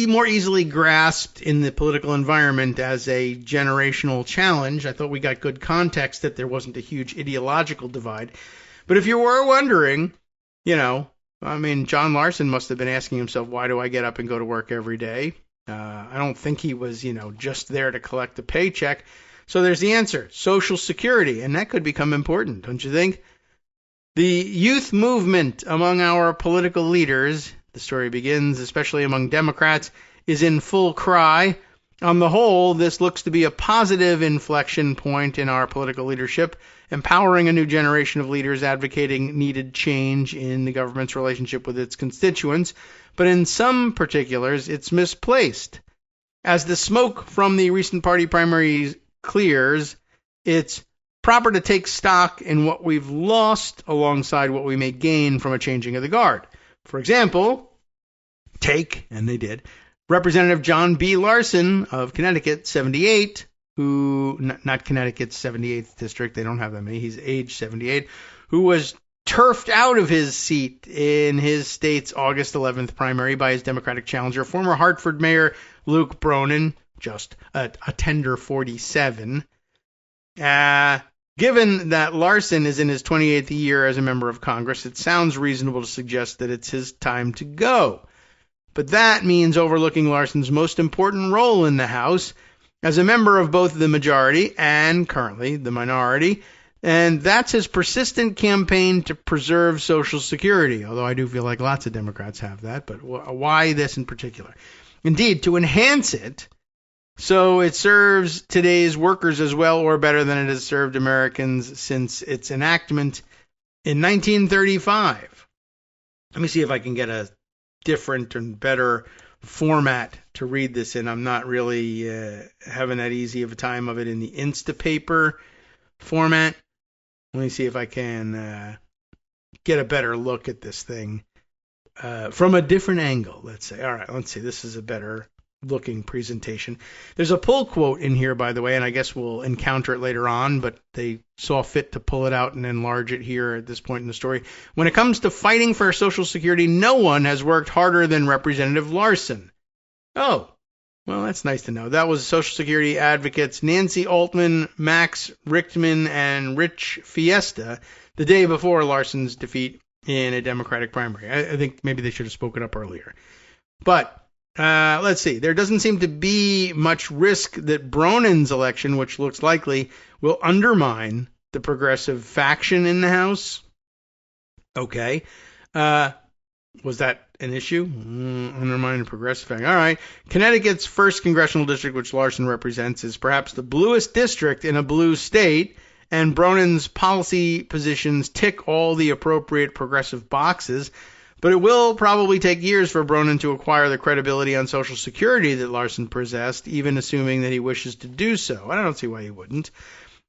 more easily grasped in the political environment as a generational challenge. I thought we got good context that there wasn't a huge ideological divide. But if you were wondering, John Larson must have been asking himself, why do I get up and go to work every day? I don't think he was, just there to collect a paycheck. So there's the answer: Social Security. And that could become important, don't you think? The youth movement among our political leaders, the story begins, especially among Democrats, is in full cry. On the whole, this looks to be a positive inflection point in our political leadership, empowering a new generation of leaders advocating needed change in the government's relationship with its constituents. But in some particulars, it's misplaced. As the smoke from the recent party primaries clears, it's proper to take stock in what we've lost alongside what we may gain from a changing of the guard. For example, and they did, Representative John B. Larson of Connecticut, 78, who, not Connecticut's 78th district, they don't have that many, he's age 78, who was turfed out of his seat in his state's August 11th primary by his Democratic challenger, former Hartford Mayor Luke Bronin, just a tender 47. Given that Larson is in his 28th year as a member of Congress, it sounds reasonable to suggest that it's his time to go. But that means overlooking Larson's most important role in the House as a member of both the majority and, currently, the minority, and that's his persistent campaign to preserve Social Security, although I do feel like lots of Democrats have that, but why this in particular? Indeed, to enhance it, so it serves today's workers as well or better than it has served Americans since its enactment in 1935. Let me see if I can get a different and better format to read this in. I'm not really having that easy of a time of it in the Instapaper format. Let me see if I can get a better look at this thing. from a different angle, let's say. All right, let's see. This is a better looking presentation. There's a pull quote in here, by the way, and I guess we'll encounter it later on, but they saw fit to pull it out and enlarge it here at this point in the story. When it comes to fighting for Social Security, no one has worked harder than Representative Larson. Oh, well, that's nice to know. That was Social Security advocates Nancy Altman, Max Richtman, and Rich Fiesta the day before Larson's defeat in a Democratic primary. I think maybe they should have spoken up earlier. But let's see. There doesn't seem to be much risk that Bronin's election, which looks likely, will undermine the progressive faction in the House. Okay. Was that an issue? Undermine the progressive faction. All right. Connecticut's first congressional district, which Larson represents, is perhaps the bluest district in a blue state, and Bronin's policy positions tick all the appropriate progressive boxes. But it will probably take years for Bronin to acquire the credibility on Social Security that Larson possessed, even assuming that he wishes to do so. I don't see why he wouldn't.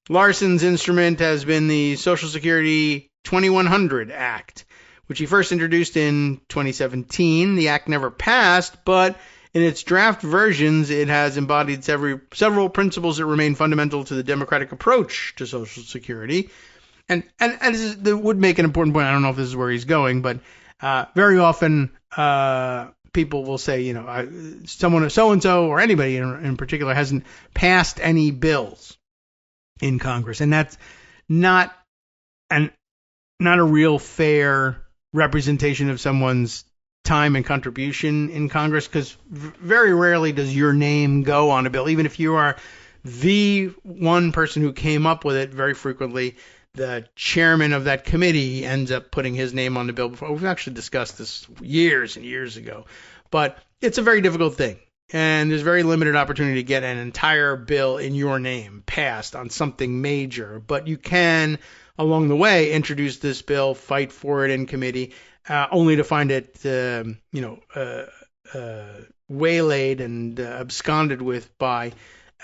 Larson's instrument has been the Social Security 2100 Act, which he first introduced in 2017. The act never passed, but in its draft versions, it has embodied several principles that remain fundamental to the democratic approach to Social Security. And this would make an important point. I don't know if this is where he's going, but very often, people will say, someone so-and-so or anybody in particular hasn't passed any bills in Congress. And that's not a real fair representation of someone's time and contribution in Congress, because very rarely does your name go on a bill. Even if you are the one person who came up with it, very frequently the chairman of that committee ends up putting his name on the bill before. We've actually discussed this years and years ago. But it's a very difficult thing. And there's very limited opportunity to get an entire bill in your name passed on something major. But you can, along the way, introduce this bill, fight for it in committee, only to find it, waylaid and absconded with by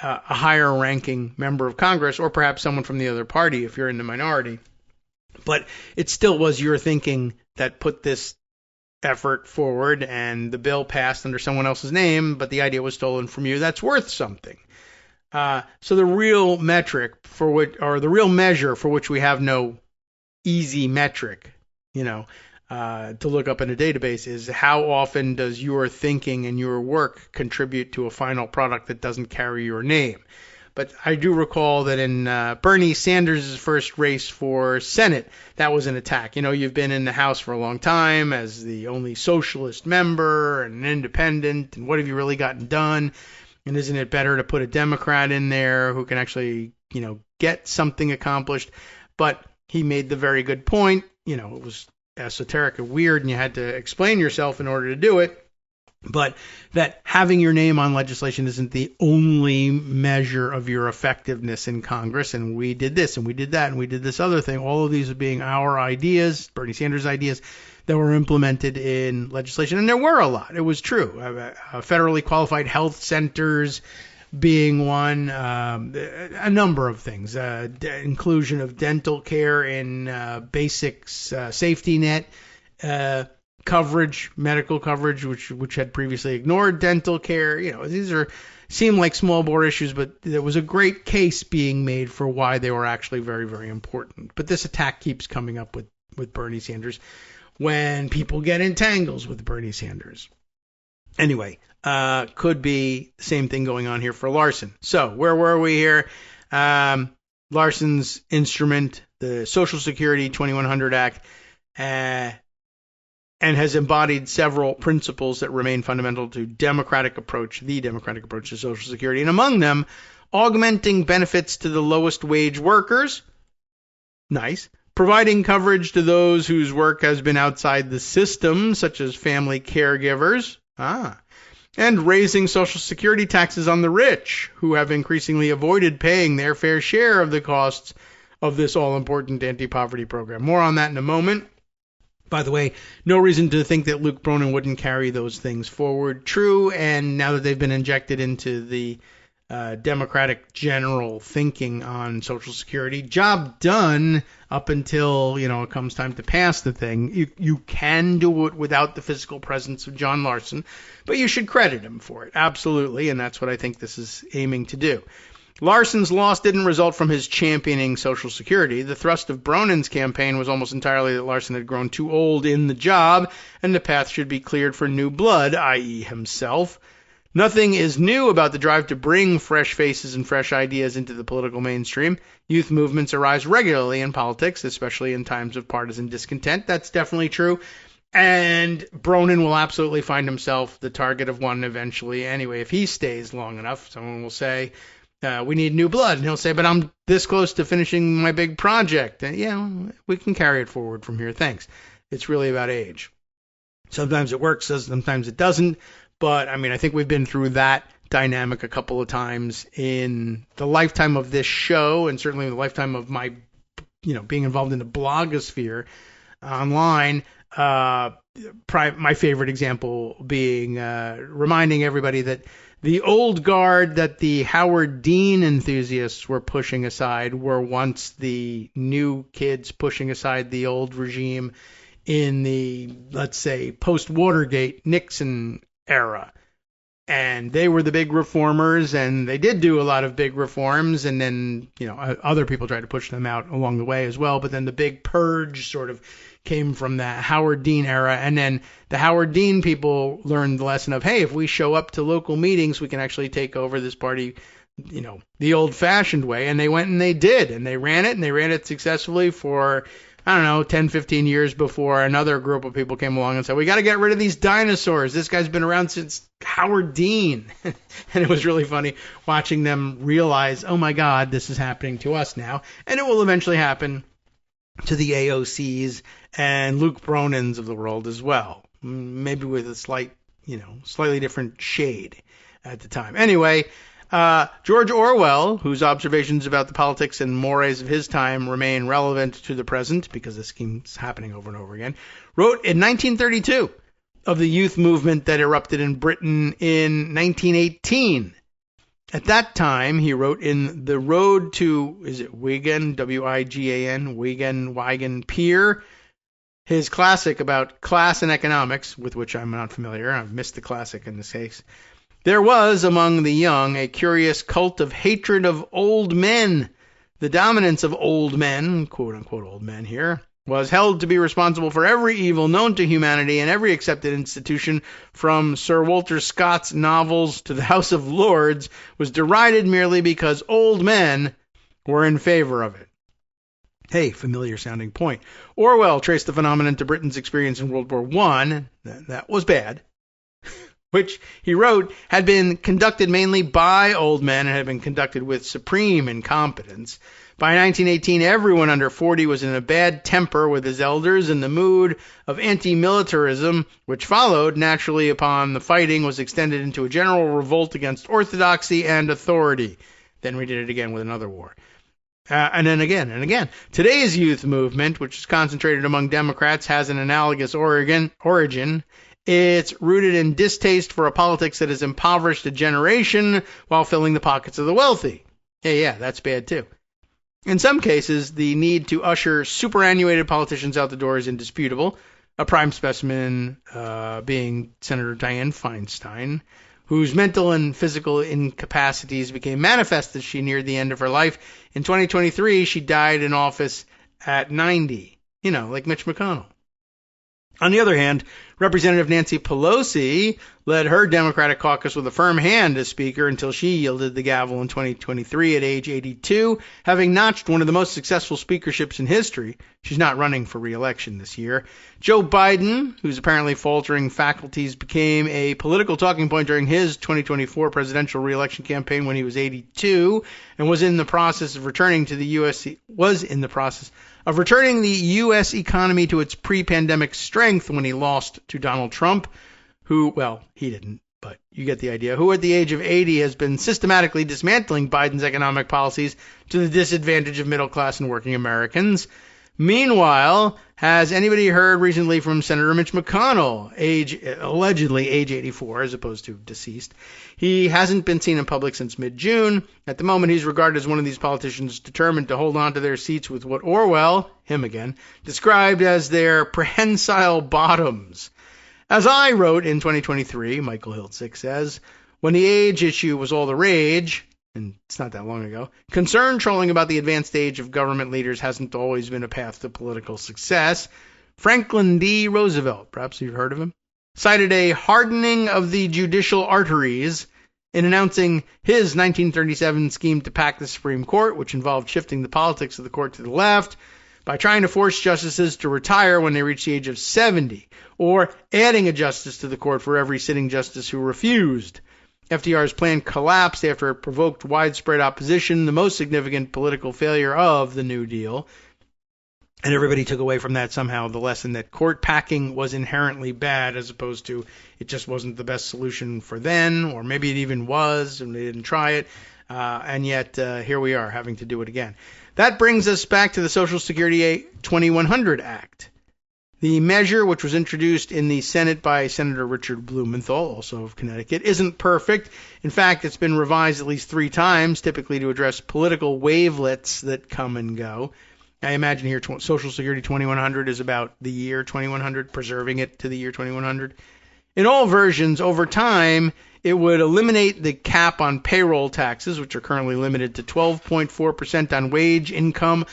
a higher ranking member of Congress, or perhaps someone from the other party if you're in the minority. But it still was your thinking that put this effort forward, and the bill passed under someone else's name, but the idea was stolen from you. That's worth something. So the real metric the real measure for which we have no easy metric, to look up in a database is how often does your thinking and your work contribute to a final product that doesn't carry your name. But I do recall that in Bernie Sanders' first race for Senate, that was an attack. You've been in the House for a long time as the only socialist member and an independent, and what have you really gotten done? And isn't it better to put a Democrat in there who can actually, get something accomplished? But he made the very good point. It was esoteric and weird, and you had to explain yourself in order to do it. But that having your name on legislation isn't the only measure of your effectiveness in Congress. And we did this, and we did that, and we did this other thing. All of these are being our ideas, Bernie Sanders' ideas, that were implemented in legislation. And there were a lot. It was true. Federally qualified health centers being one, a number of things, inclusion of dental care in basic safety net coverage, medical coverage, which had previously ignored dental care. These seem like small bore issues, but there was a great case being made for why they were actually very, very important. But this attack keeps coming up with Bernie Sanders when people get in tangles with Bernie Sanders. Anyway, could be the same thing going on here for Larson. So where were we here? Larson's instrument, the Social Security 2100 Act, and has embodied several principles that remain fundamental to the democratic approach to Social Security. And among them, augmenting benefits to the lowest wage workers. Nice. Providing coverage to those whose work has been outside the system, such as family caregivers. And raising Social Security taxes on the rich, who have increasingly avoided paying their fair share of the costs of this all-important anti-poverty program. More on that in a moment. By the way, no reason to think that Luke Bronin wouldn't carry those things forward. True, and now that they've been injected into the Democratic general thinking on Social Security. Job done up until, it comes time to pass the thing. You can do it without the physical presence of John Larson, but you should credit him for it. Absolutely, and that's what I think this is aiming to do. Larson's loss didn't result from his championing Social Security. The thrust of Bronin's campaign was almost entirely that Larson had grown too old in the job, and the path should be cleared for new blood, i.e. himself. Nothing is new about the drive to bring fresh faces and fresh ideas into the political mainstream. Youth movements arise regularly in politics, especially in times of partisan discontent. That's definitely true. And Bronin will absolutely find himself the target of one eventually anyway. If he stays long enough, someone will say, we need new blood. And he'll say, but I'm this close to finishing my big project. And we can carry it forward from here. Thanks. It's really about age. Sometimes it works, sometimes it doesn't. But, I think we've been through that dynamic a couple of times in the lifetime of this show, and certainly in the lifetime of my, being involved in the blogosphere online. My favorite example being reminding everybody that the old guard that the Howard Dean enthusiasts were pushing aside were once the new kids pushing aside the old regime in the, let's say, post-Watergate Nixon era. And they were the big reformers, and they did do a lot of big reforms, and then, other people tried to push them out along the way as well, but then the big purge sort of came from the Howard Dean era, and then the Howard Dean people learned the lesson of, hey, if we show up to local meetings, we can actually take over this party, the old-fashioned way, and they went and they did, and they ran it successfully for 10, 15 years before another group of people came along and said, we got to get rid of these dinosaurs. This guy's been around since Howard Dean. And it was really funny watching them realize, oh my God, this is happening to us now. And it will eventually happen to the AOCs and Luke Bronins of the world as well. Maybe with a slightly different shade at the time. Anyway, George Orwell, whose observations about the politics and mores of his time remain relevant to the present, because this keeps happening over and over again, wrote in 1932 of the youth movement that erupted in Britain in 1918. At that time, he wrote in The Road to, Wigan, W-I-G-A-N, Wigan Pier, his classic about class and economics, with which I'm not familiar. I've missed the classic in this case. There was, among the young, a curious cult of hatred of old men. The dominance of old men, quote-unquote old men here, was held to be responsible for every evil known to humanity and every accepted institution, from Sir Walter Scott's novels to the House of Lords, was derided merely because old men were in favor of it. Hey, familiar-sounding point. Orwell traced the phenomenon to Britain's experience in World War I. That was bad. Which he wrote had been conducted mainly by old men and had been conducted with supreme incompetence. By 1918, everyone under 40 was in a bad temper with his elders, and the mood of anti-militarism, which followed naturally upon the fighting, was extended into a general revolt against orthodoxy and authority. Then we did it again with another war. And then again and again. Today's youth movement, which is concentrated among Democrats, has an analogous origin. It's rooted in distaste for a politics that has impoverished a generation while filling the pockets of the wealthy. Yeah, that's bad too. In some cases, the need to usher superannuated politicians out the door is indisputable, a prime specimen being Senator Dianne Feinstein, whose mental and physical incapacities became manifest as she neared the end of her life. In 2023, she died in office at 90, like Mitch McConnell. On the other hand, Representative Nancy Pelosi led her Democratic caucus with a firm hand as Speaker until she yielded the gavel in 2023 at age 82, having notched one of the most successful speakerships in history. She's not running for re-election this year. Joe Biden, whose apparently faltering faculties became a political talking point during his 2024 presidential re-election campaign when he was 82, and was in the process of returning the U.S. economy to its pre-pandemic strength when he lost to Donald Trump, who, well, he didn't, but you get the idea, who at the age of 80 has been systematically dismantling Biden's economic policies to the disadvantage of middle-class and working Americans. Meanwhile, has anybody heard recently from Senator Mitch McConnell, allegedly age 84 as opposed to deceased? He hasn't been seen in public since mid-June. At the moment, he's regarded as one of these politicians determined to hold on to their seats with what Orwell, him again, described as their prehensile bottoms. As I wrote in 2023, Michael Hiltzik says, when the age issue was all the rage, and it's not that long ago, concern trolling about the advanced age of government leaders hasn't always been a path to political success. Franklin D. Roosevelt, perhaps you've heard of him, cited a hardening of the judicial arteries in announcing his 1937 scheme to pack the Supreme Court, which involved shifting the politics of the court to the left by trying to force justices to retire when they reach the age of 70, or adding a justice to the court for every sitting justice who refused. FDR's plan collapsed after it provoked widespread opposition, the most significant political failure of the New Deal. And everybody took away from that somehow the lesson that court packing was inherently bad, as opposed to it just wasn't the best solution for then, or maybe it even was and they didn't try it. And yet here we are having to do it again. That brings us back to the Social Security 2100 Act. The measure, which was introduced in the Senate by Senator Richard Blumenthal, also of Connecticut, isn't perfect. In fact, it's been revised at least 3 times, typically to address political wavelets that come and go. I imagine here Social Security 2100 is about the year 2100, preserving it to the year 2100. In all versions, over time, it would eliminate the cap on payroll taxes, which are currently limited to 12.4% on wage income,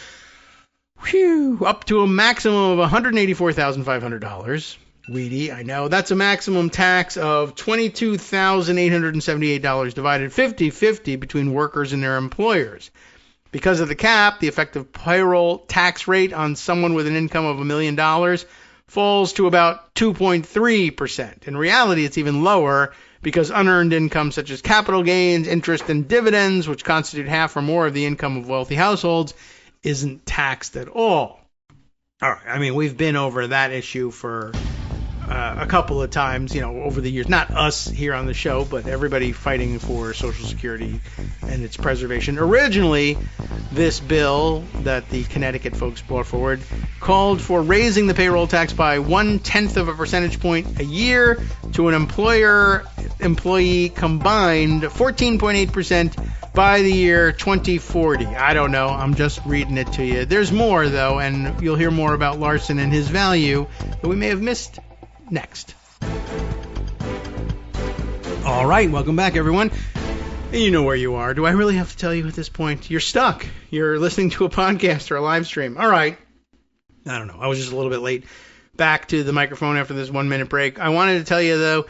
up to a maximum of $184,500. Weedy, I know. That's a maximum tax of $22,878 divided 50-50 between workers and their employers. Because of the cap, the effective payroll tax rate on someone with an income of $1 million falls to about 2.3%. In reality, it's even lower because unearned income such as capital gains, interest, and dividends, which constitute half or more of the income of wealthy households, isn't taxed at all. All right, I mean, we've been over that issue for a couple of times, over the years. Not us here on the show, but everybody fighting for Social Security and its preservation. Originally, this bill that the Connecticut folks brought forward called for raising the payroll tax by 0.1 of a percentage point a year to an employer-employee combined 14.8% by the year 2040. I don't know. I'm just reading it to you. There's more, though, and you'll hear more about Larson and his value that we may have missed next. All right, welcome back, everyone. You know where you are. Do I really have to tell you at this point? You're stuck. You're listening to a podcast or a live stream. All right. I don't know. I was just a little bit late back to the microphone after this 1-minute break. I wanted to tell you, though,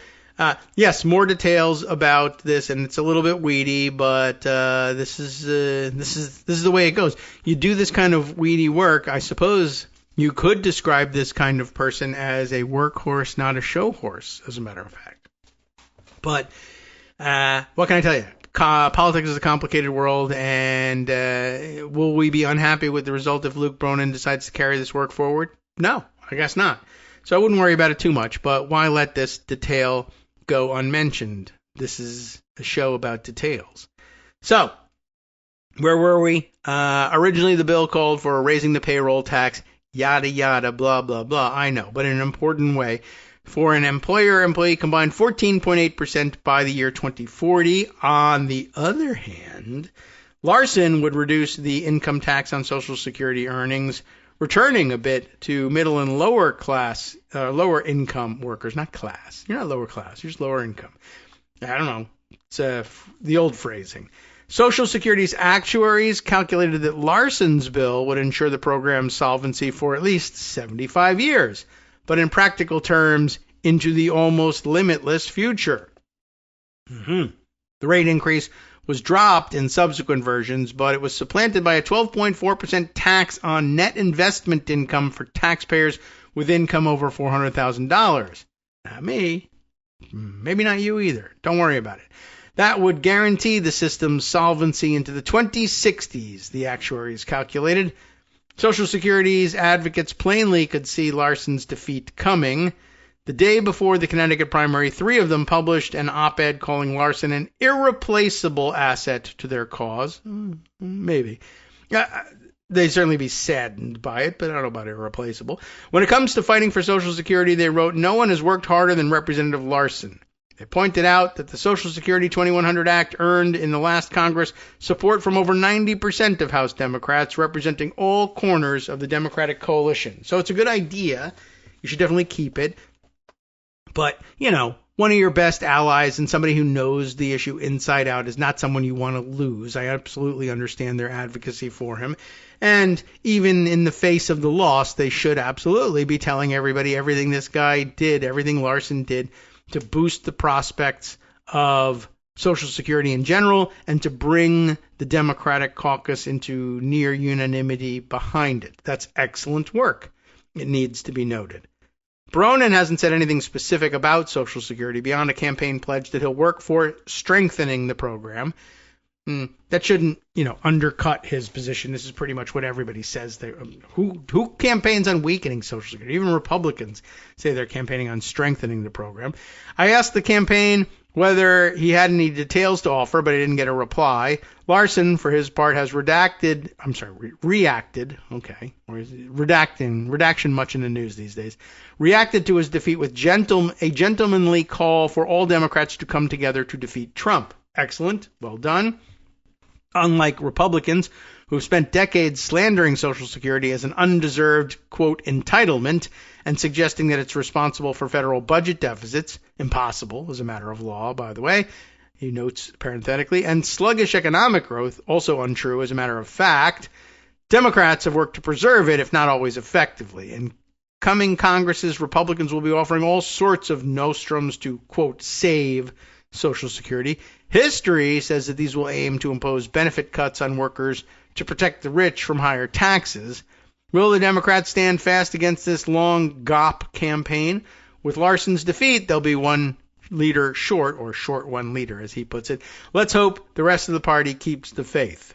yes, more details about this, and it's a little bit weedy, but this is the way it goes. You do this kind of weedy work, I suppose you could describe this kind of person as a workhorse, not a show horse, as a matter of fact. But what can I tell you? Politics is a complicated world, and will we be unhappy with the result if Luke Bronin decides to carry this work forward? No, I guess not. So I wouldn't worry about it too much, but why let this detail go unmentioned? This is a show about details. So, where were we? Originally, the bill called for raising the payroll tax, yada, yada, blah, blah, blah. I know, but in an important way. For an employer-employee combined 14.8% by the year 2040. On the other hand, Larson would reduce the income tax on Social Security earnings, returning a bit to middle and lower income workers. Not class. You're not lower class. You're just lower income. I don't know. It's the old phrasing. Social Security's actuaries calculated that Larson's bill would ensure the program's solvency for at least 75 years, but in practical terms, into the almost limitless future. The rate increase was dropped in subsequent versions, but it was supplanted by a 12.4% tax on net investment income for taxpayers with income over $400,000. Not me. Maybe not you either. Don't worry about it. That would guarantee the system's solvency into the 2060s, the actuaries calculated. Social Security's advocates plainly could see Larson's defeat coming. The day before the Connecticut primary, 3 of them published an op-ed calling Larson an irreplaceable asset to their cause. Maybe. they'd certainly be saddened by it, but I don't know about irreplaceable. When it comes to fighting for Social Security, they wrote, no one has worked harder than Representative Larson. They pointed out that the Social Security 2100 Act earned in the last Congress support from over 90% of House Democrats, representing all corners of the Democratic coalition. So it's a good idea. You should definitely keep it. But, one of your best allies and somebody who knows the issue inside out is not someone you want to lose. I absolutely understand their advocacy for him. And even in the face of the loss, they should absolutely be telling everybody everything this guy did, everything Larson did, to boost the prospects of Social Security in general and to bring the Democratic caucus into near unanimity behind it. That's excellent work. It needs to be noted. Bronin hasn't said anything specific about Social Security beyond a campaign pledge that he'll work for strengthening the program. That shouldn't, undercut his position. This is pretty much what everybody says. Who campaigns on weakening Social Security? Even Republicans say they're campaigning on strengthening the program. I asked the campaign whether he had any details to offer, but I didn't get a reply. Larson, for his part, has reacted. Okay, or is it redaction much in the news these days. Reacted to his defeat with a gentlemanly call for all Democrats to come together to defeat Trump. Excellent. Well done. Unlike Republicans, who've spent decades slandering Social Security as an undeserved, quote, entitlement and suggesting that it's responsible for federal budget deficits, impossible as a matter of law, by the way, he notes parenthetically, and sluggish economic growth, also untrue as a matter of fact, Democrats have worked to preserve it, if not always effectively. In coming Congresses, Republicans will be offering all sorts of nostrums to, quote, save Social Security. History says that these will aim to impose benefit cuts on workers to protect the rich from higher taxes. Will the Democrats stand fast against this long GOP campaign? With Larson's defeat, there'll be one leader short, or short one leader, as he puts it. Let's hope the rest of the party keeps the faith.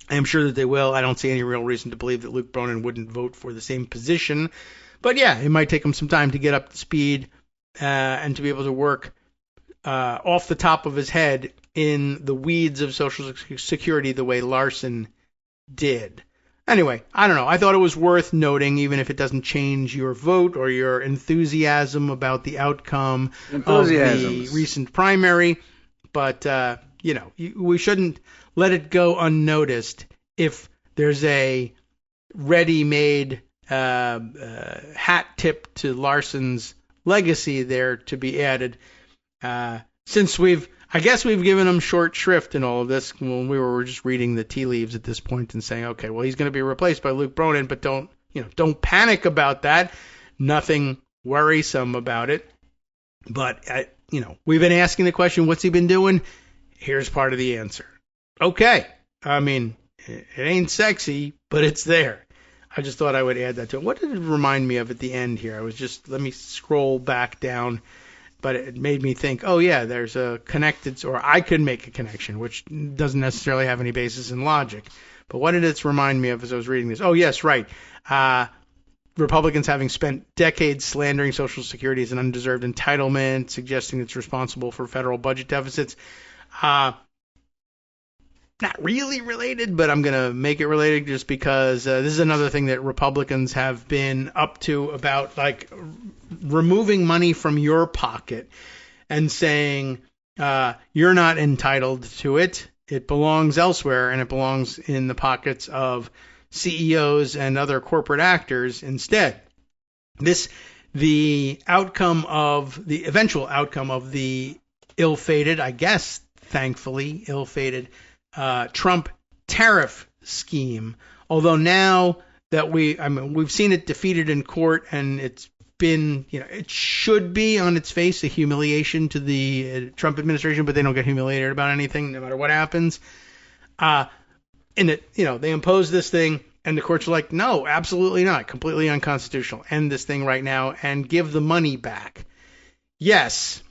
I am sure that they will. I don't see any real reason to believe that Luke Bronin wouldn't vote for the same position. But yeah, it might take him some time to get up to speed and to be able to work off the top of his head in the weeds of Social Security the way Larson did. Anyway, I don't know. I thought it was worth noting, even if it doesn't change your vote or your enthusiasm about the outcome of the recent primary. But, we shouldn't let it go unnoticed if there's a ready-made hat tip to Larson's legacy there to be added. Since we've given him short shrift in all of this, when we were just reading the tea leaves at this point and saying, okay, well, he's going to be replaced by Luke Bronin, but don't panic about that. Nothing worrisome about it. But, we've been asking the question, what's he been doing? Here's part of the answer. Okay. I mean, it ain't sexy, but it's there. I just thought I would add that to it. What did it remind me of at the end here? Let me scroll back down. But it made me think, oh, yeah, there's a connected, or I could make a connection, which doesn't necessarily have any basis in logic. But what did it remind me of as I was reading this? Oh, yes, right. Republicans having spent decades slandering Social Security as an undeserved entitlement, suggesting it's responsible for federal budget deficits. Not really related, but I'm going to make it related just because this is another thing that Republicans have been up to about, like, removing money from your pocket and saying you're not entitled to it. It belongs elsewhere, and it belongs in the pockets of CEOs and other corporate actors instead. The eventual outcome of the ill-fated, I guess, thankfully, ill-fated Trump tariff scheme. Although now that we've seen it defeated in court, and it's been, it should be on its face a humiliation to the Trump administration, but they don't get humiliated about anything, no matter what happens. And they impose this thing, and the courts are like, no, absolutely not, completely unconstitutional. End this thing right now and give the money back. Yes.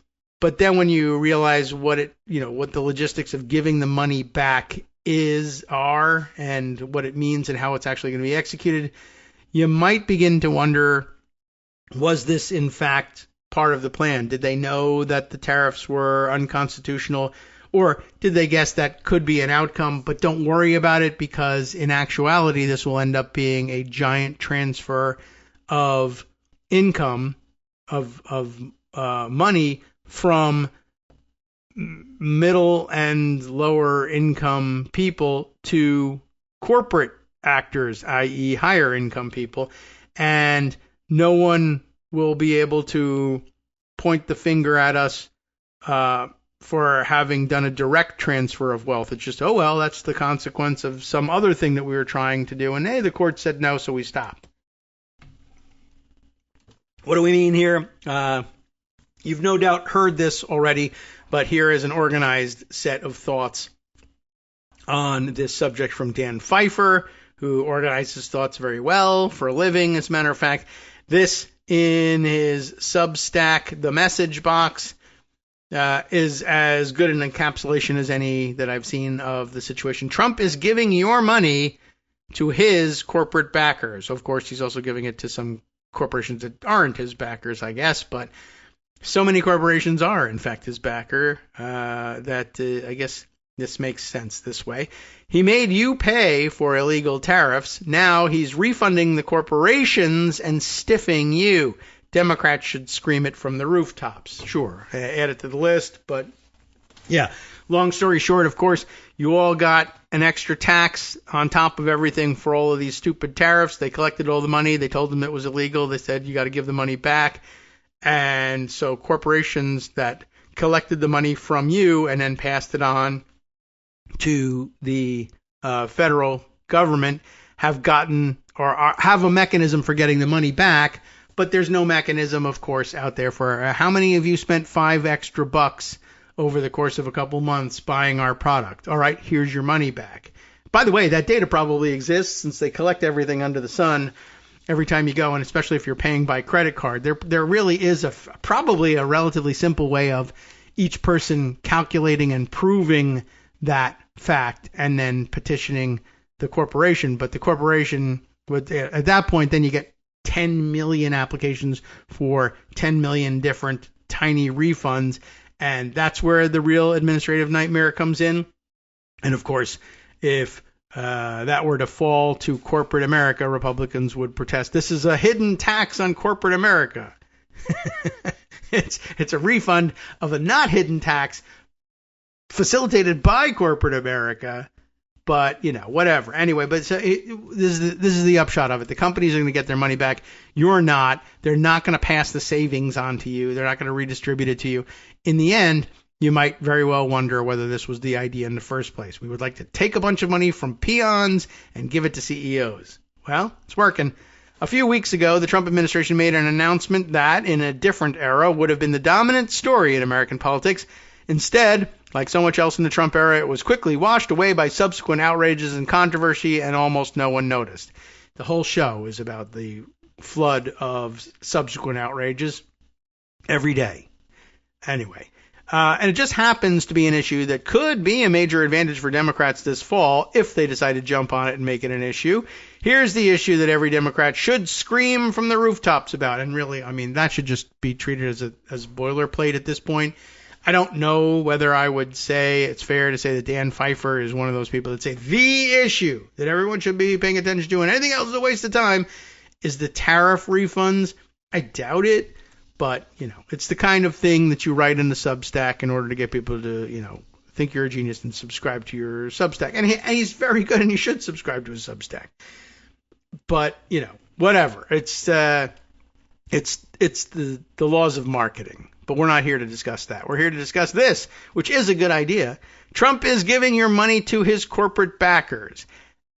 But then when you realize what the logistics of giving the money back are, and what it means and how it's actually going to be executed, you might begin to wonder, was this in fact part of the plan? Did they know that the tariffs were unconstitutional? Or did they guess that could be an outcome, but don't worry about it because in actuality this will end up being a giant transfer of income, of money from middle and lower income people to corporate actors, i.e. higher income people, and no one will be able to point the finger at us for having done a direct transfer of wealth. It's just, oh, well, that's the consequence of some other thing that we were trying to do. And, hey, the court said no, so we stopped. What do we mean here? You've no doubt heard this already, but here is an organized set of thoughts on this subject from Dan Pfeiffer, who organizes thoughts very well for a living, as a matter of fact. This in his Substack, The Message Box, is as good an encapsulation as any that I've seen of the situation. Trump is giving your money to his corporate backers. Of course, he's also giving it to some corporations that aren't his backers, I guess, but so many corporations are, in fact, his backer that I guess this makes sense this way. He made you pay for illegal tariffs. Now he's refunding the corporations and stiffing you. Democrats should scream it from the rooftops. Sure, add it to the list, but yeah. Long story short, of course, you all got an extra tax on top of everything for all of these stupid tariffs. They collected all the money. They told them it was illegal. They said you got to give the money back. And so corporations that collected the money from you and then passed it on to the federal government have gotten or have a mechanism for getting the money back. But there's no mechanism, of course, out there for how many of you spent $5 extra over the course of a couple months buying our product. All right, here's your money back. By the way, that data probably exists since they collect everything under the sun every time you go, and especially if you're paying by credit card. There really is probably a relatively simple way of each person calculating and proving that fact and then petitioning the corporation. But the corporation, at that point, then you get 10 million applications for 10 million different tiny refunds. And that's where the real administrative nightmare comes in. And of course, if that were to fall to corporate America, Republicans would protest. This is a hidden tax on corporate America. It's a refund of a not hidden tax facilitated by corporate America. But, whatever. Anyway, but so this is the upshot of it. The companies are going to get their money back. You're not. They're not going to pass the savings on to you. They're not going to redistribute it to you. In the end, you might very well wonder whether this was the idea in the first place. We would like to take a bunch of money from peons and give it to CEOs. Well, it's working. A few weeks ago, the Trump administration made an announcement that, in a different era, would have been the dominant story in American politics. Instead, like so much else in the Trump era, it was quickly washed away by subsequent outrages and controversy, and almost no one noticed. The whole show is about the flood of subsequent outrages every day. Anyway, and it just happens to be an issue that could be a major advantage for Democrats this fall if they decide to jump on it and make it an issue. Here's the issue that every Democrat should scream from the rooftops about. And really, I mean, that should just be treated as boilerplate at this point. I don't know whether I would say it's fair to say that Dan Pfeiffer is one of those people that say the issue that everyone should be paying attention to and anything else is a waste of time is the tariff refunds. I doubt it, but, it's the kind of thing that you write in the Substack in order to get people to, think you're a genius and subscribe to your Substack. And he's very good and you should subscribe to his Substack. But, whatever. It's the laws of marketing. But we're not here to discuss that. We're here to discuss this, which is a good idea. Trump is giving your money to his corporate backers.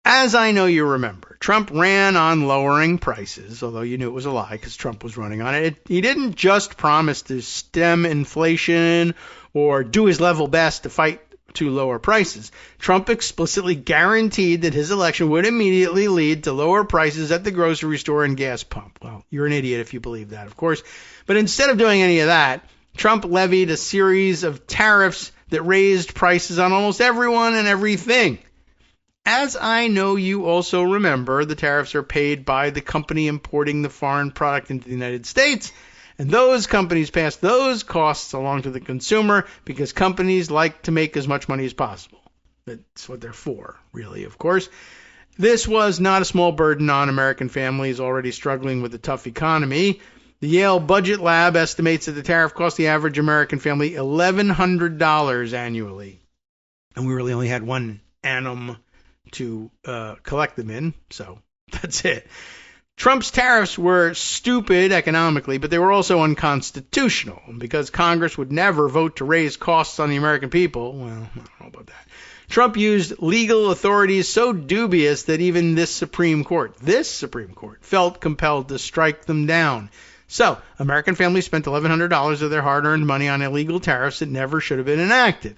As I know you remember, Trump ran on lowering prices, although you knew it was a lie because Trump was running on it. He didn't just promise to stem inflation or do his level best to fight to lower prices. Trump explicitly guaranteed that his election would immediately lead to lower prices at the grocery store and gas pump. Well, you're an idiot if you believe that, of course. But instead of doing any of that, Trump levied a series of tariffs that raised prices on almost everyone and everything. As I know you also remember, the tariffs are paid by the company importing the foreign product into the United States, And those companies pass those costs along to the consumer because companies like to make as much money as possible. That's what they're for, really, of course. This was not a small burden on American families already struggling with a tough economy. The Yale Budget Lab estimates that the tariff cost the average American family $1,100 annually. And we really only had one annum to collect them in, so that's it. Trump's tariffs were stupid economically, but they were also unconstitutional. Because Congress would never vote to raise costs on the American people, well, I don't know about that. Trump used legal authorities so dubious that even this Supreme Court felt compelled to strike them down. So, American families spent $1,100 of their hard-earned money on illegal tariffs that never should have been enacted.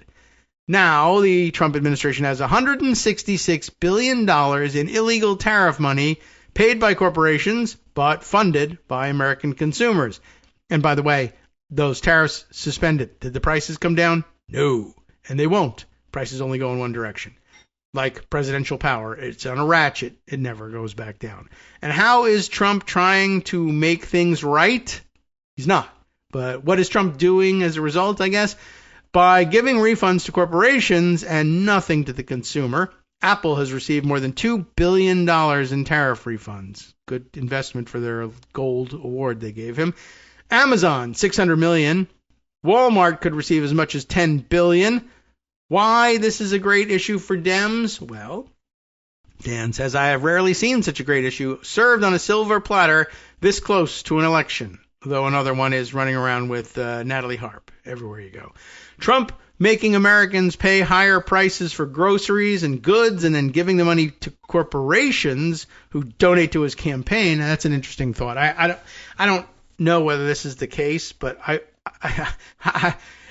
Now, the Trump administration has $166 billion in illegal tariff money paid by corporations, but funded by American consumers. And by the way, those tariffs suspended. Did the prices come down? No, and they won't. Prices only go in one direction. Like presidential power, it's on a ratchet. It never goes back down. And how is Trump trying to make things right? He's not. But what is Trump doing as a result, I guess? By giving refunds to corporations and nothing to the consumer, Apple has received more than $2 billion in tariff refunds. Good investment for their gold award they gave him. Amazon, $600 million. Walmart could receive as much as $10 billion. Why this is a great issue for Dems? Well, Dan says, I have rarely seen such a great issue served on a silver platter this close to an election, though another one is running around with Natalie Harp everywhere you go. Trump making Americans pay higher prices for groceries and goods and then giving the money to corporations who donate to his campaign. That's an interesting thought. I don't know whether this is the case, but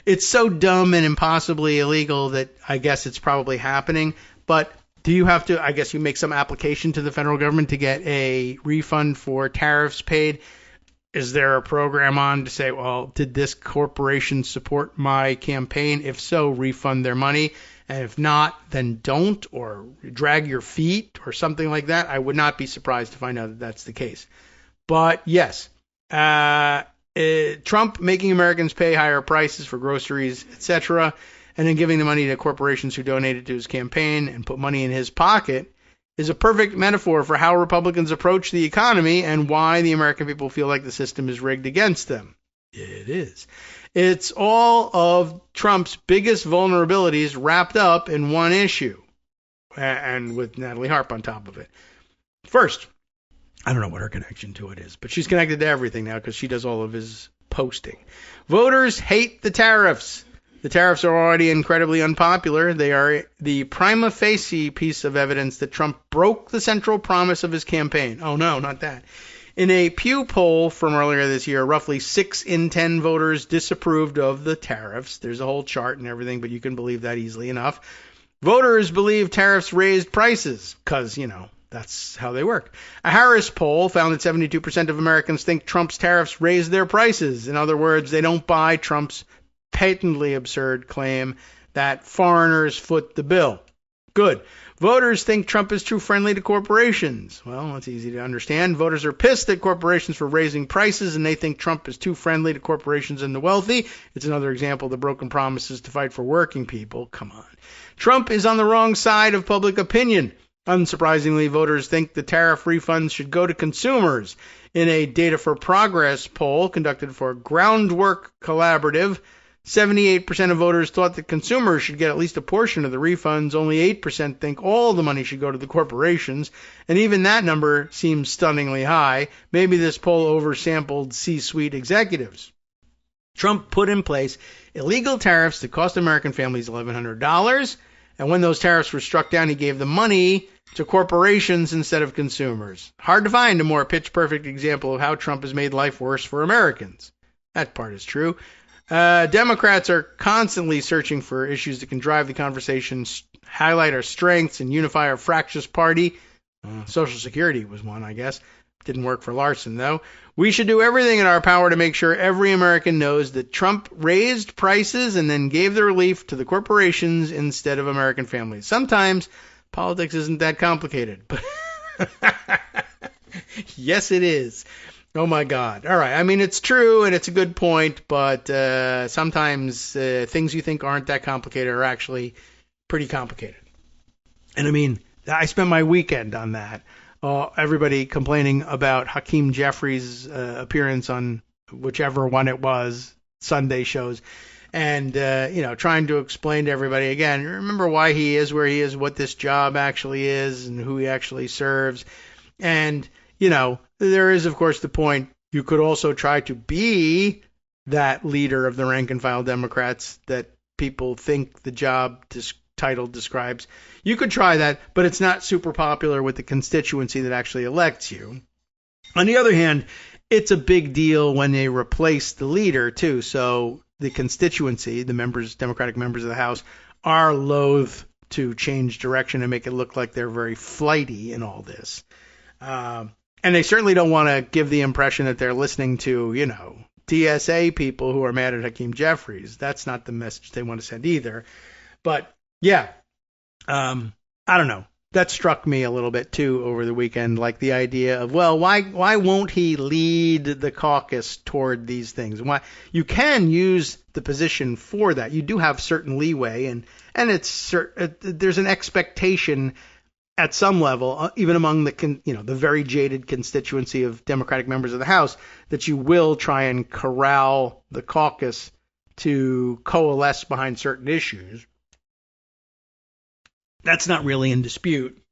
it's so dumb and impossibly illegal that I guess it's probably happening. But do you have to, I guess you make some application to the federal government to get a refund for tariffs paid? Is there a program on to say, well, did this corporation support my campaign? If so, refund their money. And if not, then don't, or drag your feet or something like that. I would not be surprised to find out that that's the case. But yes, Trump making Americans pay higher prices for groceries, etc., and then giving the money to corporations who donated to his campaign and put money in his pocket is a perfect metaphor for how Republicans approach the economy and why the American people feel like the system is rigged against them. It is. It's all of Trump's biggest vulnerabilities wrapped up in one issue, and with Natalie Harp on top of it. First, I don't know what her connection to it is, but she's connected to everything now because she does all of his posting. Voters hate the tariffs. The tariffs are already incredibly unpopular. They are the prima facie piece of evidence that Trump broke the central promise of his campaign. Oh, no, not that. In a Pew poll from earlier this year, roughly 6 in 10 voters disapproved of the tariffs. There's a whole chart and everything, but you can believe that easily enough. Voters believe tariffs raised prices because, that's how they work. A Harris poll found that 72% of Americans think Trump's tariffs raised their prices. In other words, they don't buy Trump's patently absurd claim that foreigners foot the bill. Good. Voters think Trump is too friendly to corporations. Well, that's easy to understand. Voters are pissed at corporations for raising prices, and they think Trump is too friendly to corporations and the wealthy. It's another example of the broken promises to fight for working people. Come on. Trump is on the wrong side of public opinion. Unsurprisingly, voters think the tariff refunds should go to consumers. In a Data for Progress poll conducted for Groundwork Collaborative, 78% of voters thought that consumers should get at least a portion of the refunds. Only 8% think all the money should go to the corporations. And even that number seems stunningly high. Maybe this poll oversampled C-suite executives. Trump put in place illegal tariffs that cost American families $1,100. And when those tariffs were struck down, he gave the money to corporations instead of consumers. Hard to find a more pitch-perfect example of how Trump has made life worse for Americans. That part is true. Democrats are constantly searching for issues that can drive the conversation, highlight our strengths, and unify our fractious party. Social Security was one, I guess. Didn't work for Larson, though. We should do everything in our power to make sure every American knows that Trump raised prices and then gave the relief to the corporations instead of American families. Sometimes politics isn't that complicated, but yes, it is. Oh my God. All right. I mean, it's true and it's a good point, but sometimes things you think aren't that complicated are actually pretty complicated. And I mean, I spent my weekend on that. Everybody complaining about Hakeem Jeffries' appearance on whichever one it was, Sunday shows, and trying to explain to everybody again, remember why he is where he is, what this job actually is, and who he actually serves. And there is, of course, the point you could also try to be that leader of the rank and file Democrats that people think the job title describes. You could try that, but it's not super popular with the constituency that actually elects you. On the other hand, it's a big deal when they replace the leader, too. So the constituency, the Democratic members of the House, are loath to change direction and make it look like they're very flighty in all this. And they certainly don't want to give the impression that they're listening to, DSA people who are mad at Hakeem Jeffries. That's not the message they want to send either. But yeah, I don't know. That struck me a little bit too over the weekend, like the idea of, well, why won't he lead the caucus toward these things? Why you can use the position for that. You do have certain leeway, and there's an expectation at some level, even among the very jaded constituency of Democratic members of the House, that you will try and corral the caucus to coalesce behind certain issues. That's not really in dispute.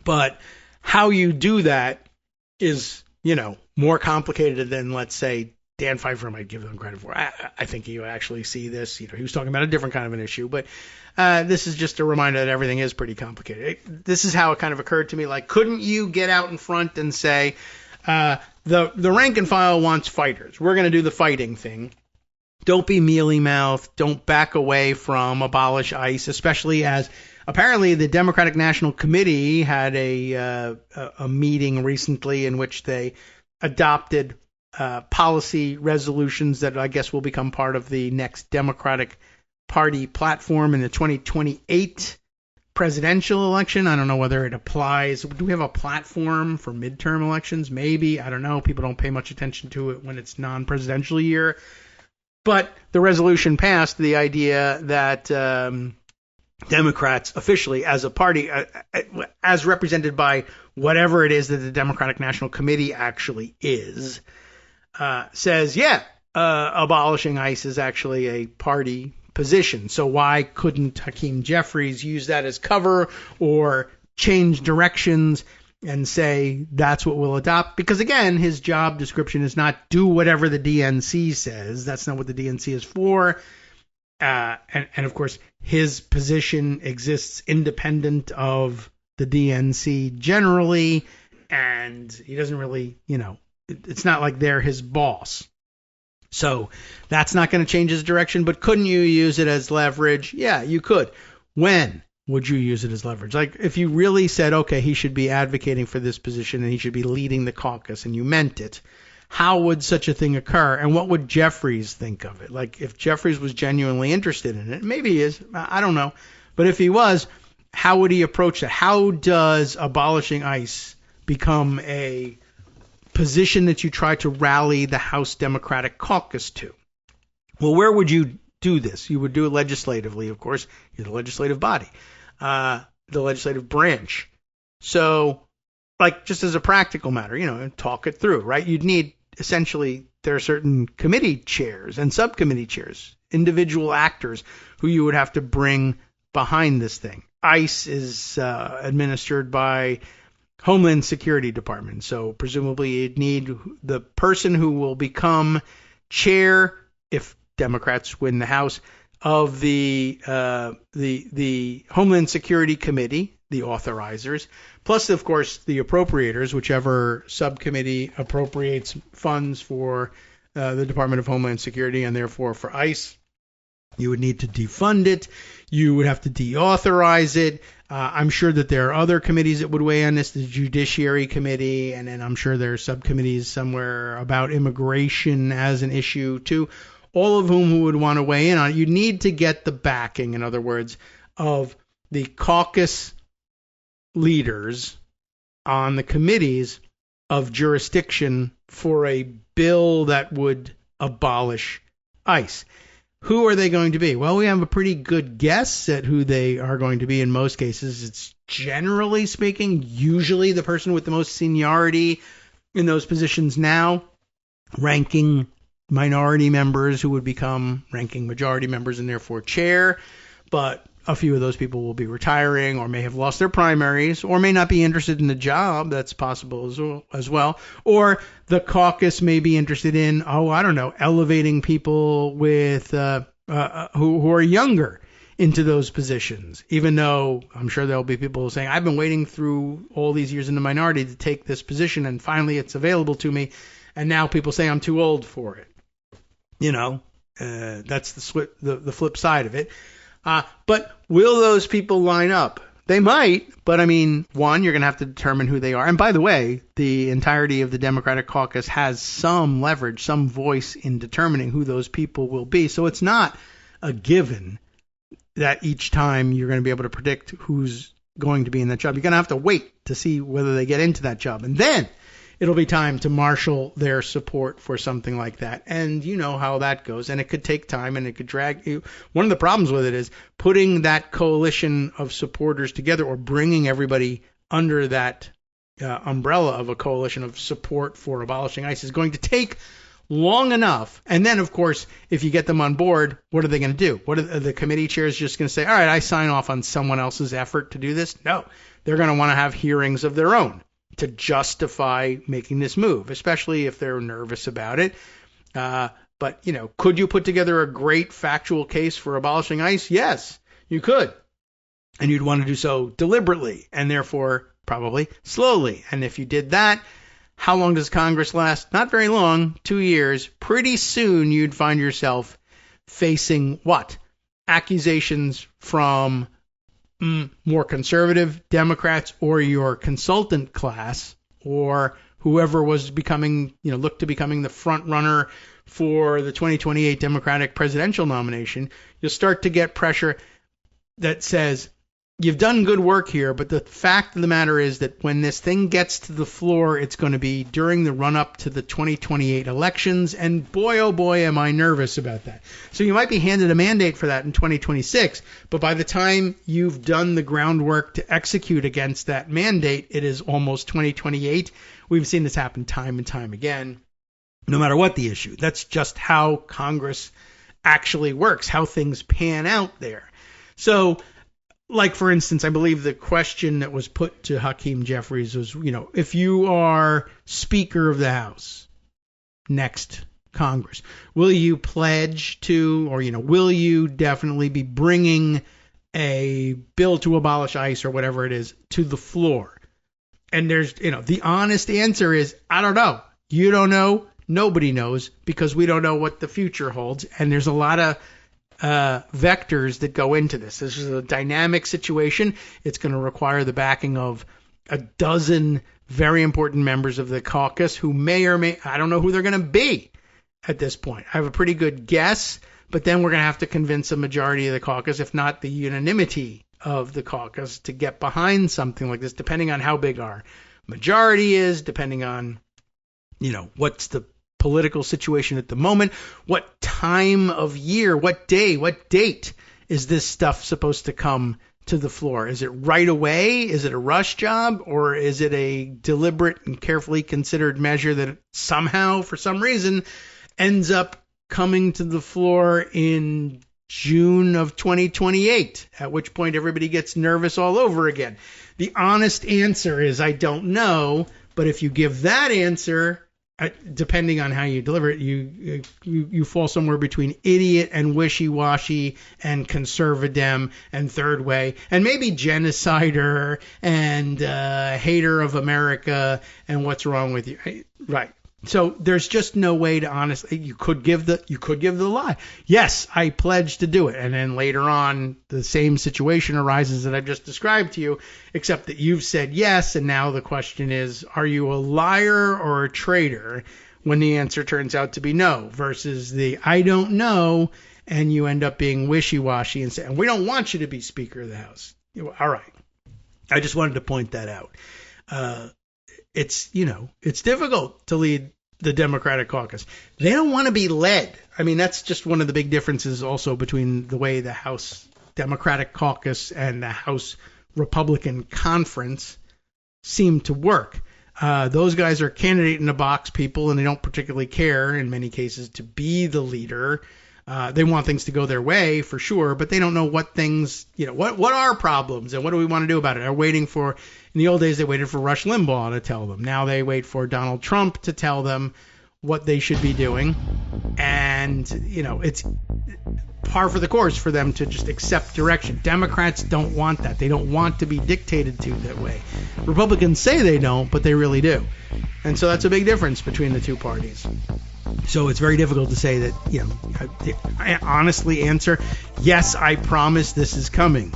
But how you do that is, more complicated than, let's say, Dan Pfeiffer might give them credit for. I think you actually see this. He was talking about a different kind of an issue. But this is just a reminder that everything is pretty complicated. This is how it kind of occurred to me. Like, couldn't you get out in front and say, the rank and file wants fighters. We're going to do the fighting thing. Don't be mealy-mouthed. Don't back away from abolish ICE, especially as apparently the Democratic National Committee had a meeting recently in which they adopted policy resolutions that I guess will become part of the next Democratic Party platform in the 2028 presidential election. I don't know whether it applies. Do we have a platform for midterm elections? Maybe. I don't know. People don't pay much attention to it when it's non-presidential year. But the resolution passed the idea that Democrats officially as a party, as represented by whatever it is that the Democratic National Committee actually is, says, abolishing ICE is actually a party position. So why couldn't Hakeem Jeffries use that as cover or change directions and say that's what we'll adopt? Because, again, his job description is not do whatever the DNC says. That's not what the DNC is for. And of course, his position exists independent of the DNC generally, and he doesn't really, it's not like they're his boss. So that's not going to change his direction, but couldn't you use it as leverage? Yeah, you could. When would you use it as leverage? Like if you really said, okay, he should be advocating for this position and he should be leading the caucus, and you meant it, how would such a thing occur? And what would Jeffries think of it? Like if Jeffries was genuinely interested in it, maybe he is, I don't know. But if he was, how would he approach that? How does abolishing ICE become a position that you try to rally the House Democratic caucus to? Well, where would you do this? You would do it legislatively, of course. You're the legislative body, the legislative branch. So, like, just as a practical matter, talk it through, right? You'd need, essentially, there are certain committee chairs and subcommittee chairs, individual actors who you would have to bring behind this thing. ICE is administered by Homeland Security Department, so presumably you'd need the person who will become chair, if Democrats win the House, of the Homeland Security Committee, the authorizers, plus, of course, the appropriators, whichever subcommittee appropriates funds for the Department of Homeland Security and therefore for ICE. You would need to defund it. You would have to deauthorize it. I'm sure that there are other committees that would weigh on this, the Judiciary Committee, and then I'm sure there are subcommittees somewhere about immigration as an issue too, all of whom would want to weigh in on it. You need to get the backing, in other words, of the caucus leaders on the committees of jurisdiction for a bill that would abolish ICE. Who are they going to be? Well, we have a pretty good guess at who they are going to be in most cases. It's generally speaking, usually the person with the most seniority in those positions now, ranking minority members who would become ranking majority members and therefore chair. But a few of those people will be retiring or may have lost their primaries or may not be interested in the job. That's possible as well. Or the caucus may be interested in, elevating people with who are younger into those positions, even though I'm sure there'll be people saying, I've been waiting through all these years in the minority to take this position, and finally it's available to me, and now people say I'm too old for it. That's the flip side of it. But will those people line up? They might, but one, you're going to have to determine who they are. And by the way, the entirety of the Democratic caucus has some leverage, some voice in determining who those people will be. So it's not a given that each time you're going to be able to predict who's going to be in that job. You're going to have to wait to see whether they get into that job. And then it'll be time to marshal their support for something like that. And you know how that goes. And it could take time and it could drag you. One of the problems with it is putting that coalition of supporters together or bringing everybody under that umbrella of a coalition of support for abolishing ICE is going to take long enough. And then, of course, if you get them on board, what are they going to do? What are the committee chairs just going to say, all right, I sign off on someone else's effort to do this? No, they're going to want to have hearings of their own to justify making this move, especially if they're nervous about it. But, could you put together a great factual case for abolishing ICE? Yes, you could. And you'd want to do so deliberately and therefore probably slowly. And if you did that, how long does Congress last? Not very long, 2 years. Pretty soon you'd find yourself facing what? Accusations from more conservative Democrats or your consultant class or whoever was looked to becoming the front runner for the 2028 Democratic presidential nomination. You'll start to get pressure that says, you've done good work here, but the fact of the matter is that when this thing gets to the floor, it's going to be during the run-up to the 2028 elections, and boy, oh boy, am I nervous about that. So you might be handed a mandate for that in 2026, but by the time you've done the groundwork to execute against that mandate, it is almost 2028. We've seen this happen time and time again, no matter what the issue. That's just how Congress actually works, how things pan out there. So, like, for instance, I believe the question that was put to Hakeem Jeffries was, if you are Speaker of the House next Congress, will you pledge to, or, will you definitely be bringing a bill to abolish ICE or whatever it is to the floor? And there's, the honest answer is, I don't know. You don't know. Nobody knows, because we don't know what the future holds. And there's a lot of vectors that go into this. This is a dynamic situation. It's going to require the backing of a dozen very important members of the caucus who may or may, I don't know who they're going to be at this point. I have a pretty good guess, but then we're going to have to convince a majority of the caucus, if not the unanimity of the caucus, to get behind something like this, depending on how big our majority is, depending on, what's the political situation at the moment, what time of year, what day, what date is this stuff supposed to come to the floor? Is it right away? Is it a rush job? Or is it a deliberate and carefully considered measure that somehow, for some reason, ends up coming to the floor in June of 2028, at which point everybody gets nervous all over again? The honest answer is, I don't know, but if you give that answer, depending on how you deliver it, you fall somewhere between idiot and wishy-washy and conservadem and third way and maybe genocider and hater of America and what's wrong with you. Right. So there's just no way to honestly, you could give the lie. Yes, I pledge to do it. And then later on, the same situation arises that I've just described to you, except that you've said yes. And now the question is, are you a liar or a traitor, when the answer turns out to be no, versus the I don't know, and you end up being wishy-washy and saying, we don't want you to be Speaker of the House. All right. I just wanted to point that out. it's difficult to lead the Democratic caucus. They don't want to be led. I mean, that's just one of the big differences also between the way the House Democratic caucus and the House Republican conference seem to work. Those guys are candidate in the box people, and they don't particularly care in many cases to be the leader. They want things to go their way for sure, but they don't know what things, what are problems and what do we want to do about it. They're waiting for, in the old days, they waited for Rush Limbaugh to tell them. Now they wait for Donald Trump to tell them what they should be doing. And, it's par for the course for them to just accept direction. Democrats don't want that. They don't want to be dictated to that way. Republicans say they don't, but they really do. And so that's a big difference between the two parties. So it's very difficult to say that, I honestly answer, yes, I promise this is coming.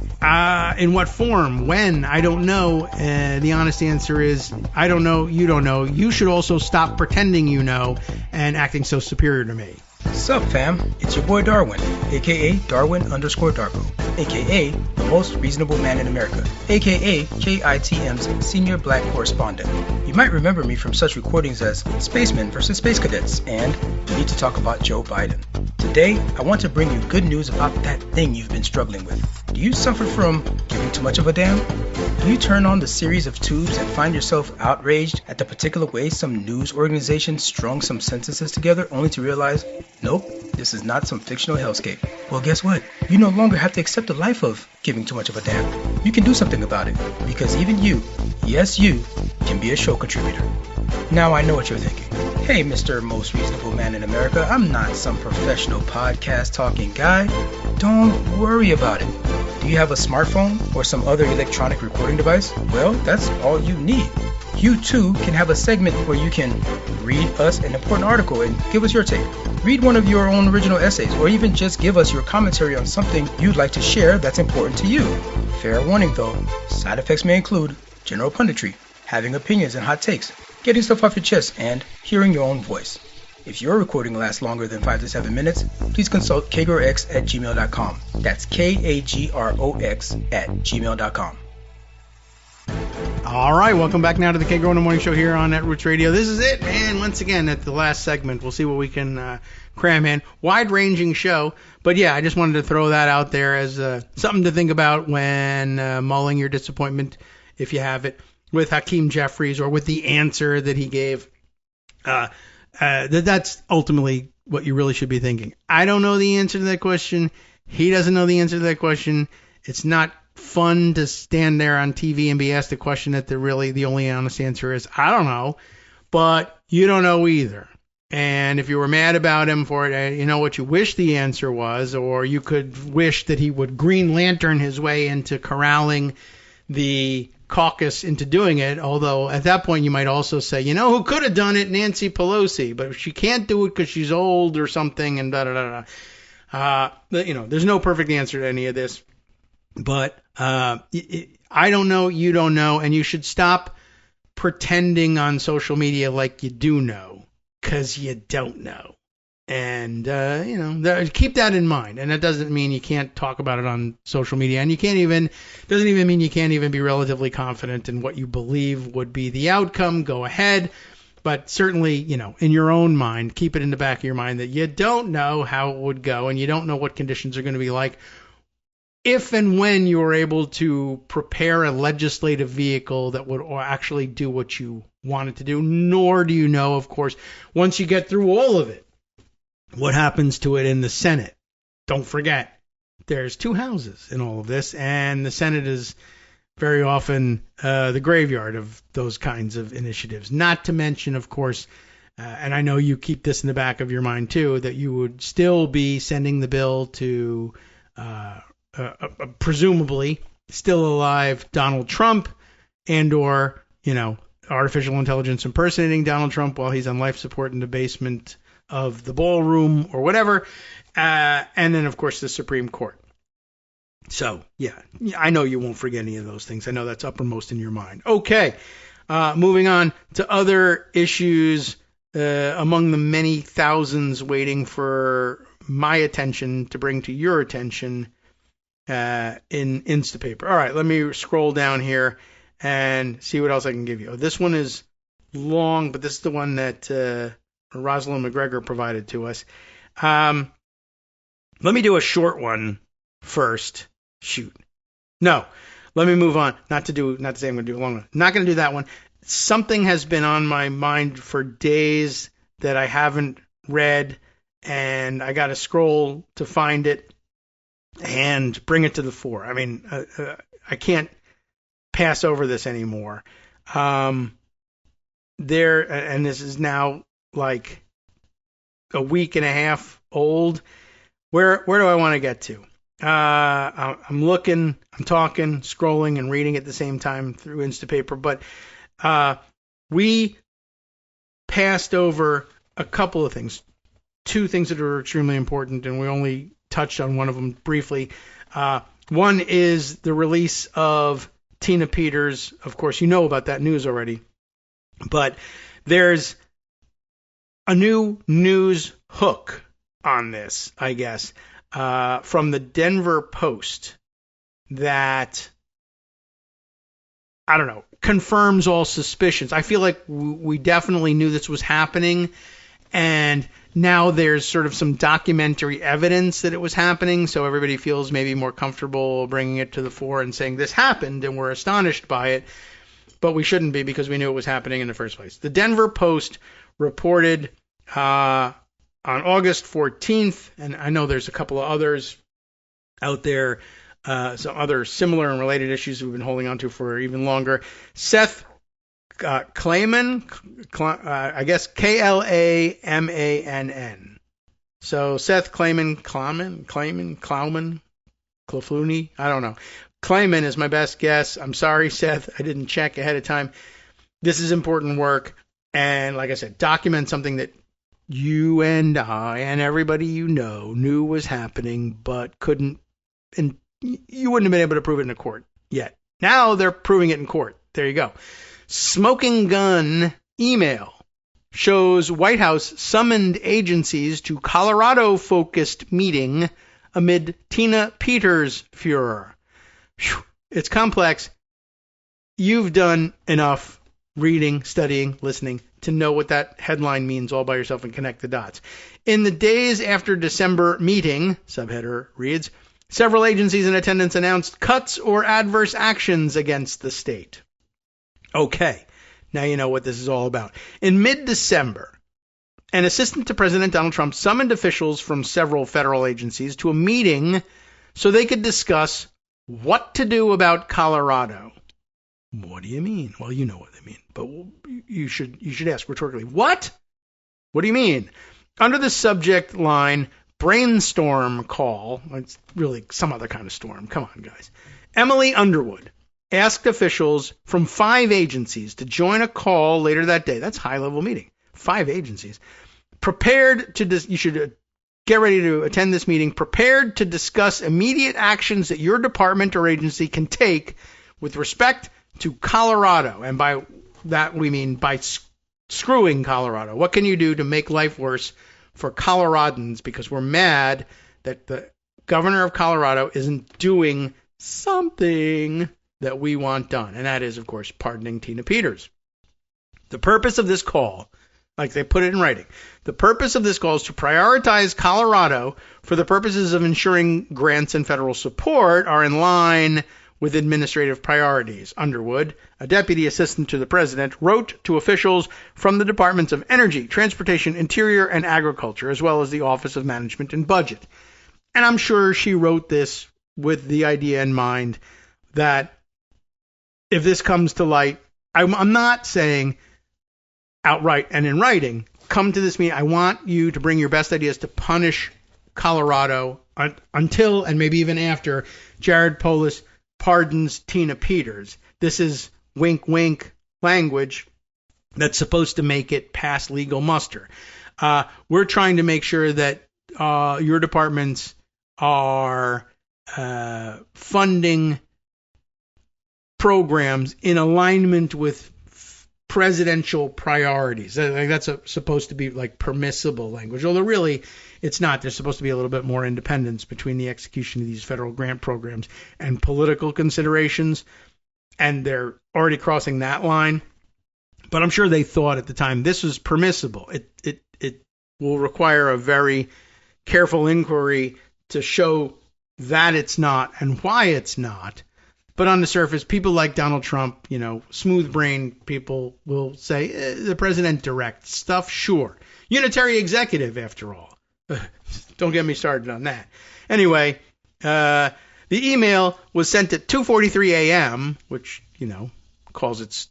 In what form? When? I don't know. The honest answer is, I don't know, you don't know. You should also stop pretending you know and acting so superior to me. Sup, fam? It's your boy Darwin, aka Darwin_Darko, aka the most reasonable man in America, aka KITM's senior black correspondent. You might remember me from such recordings as Spacemen vs. Space Cadets and We Need to Talk About Joe Biden. Today, I want to bring you good news about that thing you've been struggling with. Do you suffer from giving too much of a damn? Do you turn on the series of tubes and find yourself outraged at the particular way some news organization strung some sentences together only to realize, nope, this is not some fictional hellscape? Well, guess what? You no longer have to accept the life of giving too much of a damn. You can do something about it, because even you, yes you, can be a show contributor. Now I know what you're thinking. Hey, Mr. Most Reasonable Man in America, I'm not some professional podcast talking guy. Don't worry about it. Do you have a smartphone or some other electronic recording device? Well, that's all you need. You too can have a segment where you can read us an important article and give us your take. Read one of your own original essays, or even just give us your commentary on something you'd like to share that's important to you. Fair warning though, side effects may include general punditry, having opinions and hot takes, getting stuff off your chest, and hearing your own voice. If your recording lasts longer than 5 to 7 minutes, please consult kagrox@gmail.com. That's KAGROX@gmail.com. All right, welcome back now to the Kagro in the Morning Show here on Netroots Radio. This is it, man. Once again, at the last segment, we'll see what we can cram in. Wide-ranging show, but yeah, I just wanted to throw that out there as something to think about when mulling your disappointment, if you have it, with Hakeem Jeffries or with the answer that he gave. That's ultimately what you really should be thinking. I don't know the answer to that question. He doesn't know the answer to that question. It's not fun to stand there on TV and be asked a question that the only honest answer is, I don't know. But you don't know either. And if you were mad about him for it, you know what you wish the answer was, or you could wish that he would Green Lantern his way into corralling the caucus into doing it, although at that point you might also say, who could have done it? Nancy Pelosi, but she can't do it because she's old or something, and there's no perfect answer to any of this, but I don't know, you don't know, and you should stop pretending on social media like you do know, because you don't know. And, keep that in mind. And that doesn't mean you can't talk about it on social media. And doesn't even mean you can't even be relatively confident in what you believe would be the outcome. Go ahead. But certainly, in your own mind, keep it in the back of your mind that you don't know how it would go and you don't know what conditions are going to be like if and when you are able to prepare a legislative vehicle that would actually do what you want it to do. Nor do you know, of course, once you get through all of it, what happens to it in the Senate. Don't forget, there's two houses in all of this, and the Senate is very often the graveyard of those kinds of initiatives. Not to mention, of course, and I know you keep this in the back of your mind too, that you would still be sending the bill to presumably still alive Donald Trump and/or artificial intelligence impersonating Donald Trump while he's on life support in the basement of the ballroom or whatever, and then, of course, the Supreme Court. So, yeah, I know you won't forget any of those things. I know that's uppermost in your mind. Okay, moving on to other issues among the many thousands waiting for my attention to bring to your attention in Instapaper. All right, let me scroll down here and see what else I can give you. This one is long, but this is the one that Rosalind McGregor provided to us. Let me do a short one first. Shoot. No. Let me move on. Not to say I'm going to do a long one. Not going to do that one. Something has been on my mind for days that I haven't read, and I got to scroll to find it and bring it to the fore. I mean, I can't pass over this anymore. And this is now like a week and a half old. Where do I want to get to? I'm looking, I'm talking, scrolling, and reading at the same time through Instapaper. But we passed over a couple of things, two things that are extremely important, and we only touched on one of them briefly. One is the release of Tina Peters. Of course, you know about that news already. But there's a new news hook on this, I guess, from the Denver Post that, I don't know, confirms all suspicions. I feel like we definitely knew this was happening, and now there's sort of some documentary evidence that it was happening, so everybody feels maybe more comfortable bringing it to the fore and saying this happened, and we're astonished by it, but we shouldn't be because we knew it was happening in the first place. The Denver Post reported on August 14th, and I know there's a couple of others out there, some other similar and related issues we've been holding on to for even longer. Seth Klayman, I guess Klamann. So Seth Klayman, Clafluni, I don't know. Klayman is my best guess. I'm sorry, Seth, I didn't check ahead of time. This is important work, and like I said, document something that you and I and everybody you know knew was happening, but couldn't, and you wouldn't have been able to prove it in a court yet. Now they're proving it in court. There you go. Smoking gun email shows White House summoned agencies to Colorado-focused meeting amid Tina Peters furor. Whew, it's complex. You've done enough reading, studying, listening to know what that headline means all by yourself and connect the dots. In the days after December meeting, subheader reads, several agencies in attendance announced cuts or adverse actions against the state. Okay, now you know what this is all about. In mid-December, an assistant to President Donald Trump summoned officials from several federal agencies to a meeting so they could discuss what to do about Colorado. What do you mean? Well, you know what they mean, but you should ask rhetorically, what? What do you mean? Under the subject line, brainstorm call, it's really some other kind of storm. Come on, guys. Emily Underwood asked officials from 5 agencies to join a call later that day. That's a high-level meeting. 5 agencies. You should get ready to attend this meeting, prepared to discuss immediate actions that your department or agency can take with respect to Colorado. And by that we mean by screwing Colorado. What can you do to make life worse for Coloradans? Because we're mad that the governor of Colorado isn't doing something that we want done. And that is, of course, pardoning Tina Peters. The purpose of this call, like they put it in writing, the purpose of this call is to prioritize Colorado for the purposes of ensuring grants and federal support are in line with administrative priorities. Underwood, a deputy assistant to the president, wrote to officials from the Departments of Energy, Transportation, Interior, and Agriculture, as well as the Office of Management and Budget. And I'm sure she wrote this with the idea in mind that if this comes to light, I'm not saying outright and in writing, come to this meeting, I want you to bring your best ideas to punish Colorado until and maybe even after Jared Polis pardons Tina Peters. This is wink, wink language that's supposed to make it pass legal muster. We're trying to make sure that your departments are funding programs in alignment with presidential priorities. That's supposed to be like permissible language, although really it's not. There's supposed to be a little bit more independence between the execution of these federal grant programs and political considerations, and they're already crossing that line. But I'm sure they thought at the time this was permissible. It will require a very careful inquiry to show that it's not and why it's not. But on the surface, people like Donald Trump, smooth-brained people will say, the president directs stuff, sure. Unitary executive, after all. Don't get me started on that. Anyway, the email was sent at 2:43 a.m., which, calls its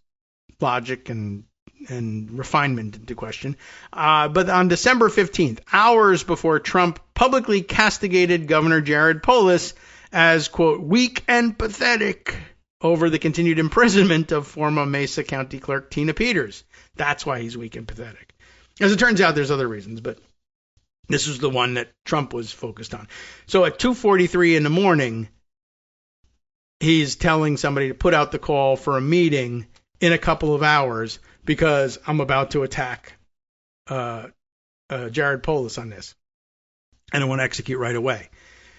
logic and refinement into question. But on December 15th, hours before Trump publicly castigated Governor Jared Polis as, quote, weak and pathetic over the continued imprisonment of former Mesa County Clerk Tina Peters. That's why he's weak and pathetic. As it turns out, there's other reasons, but this was the one that Trump was focused on. So at 2:43 in the morning, he's telling somebody to put out the call for a meeting in a couple of hours because I'm about to attack Jared Polis on this, and I want to execute right away.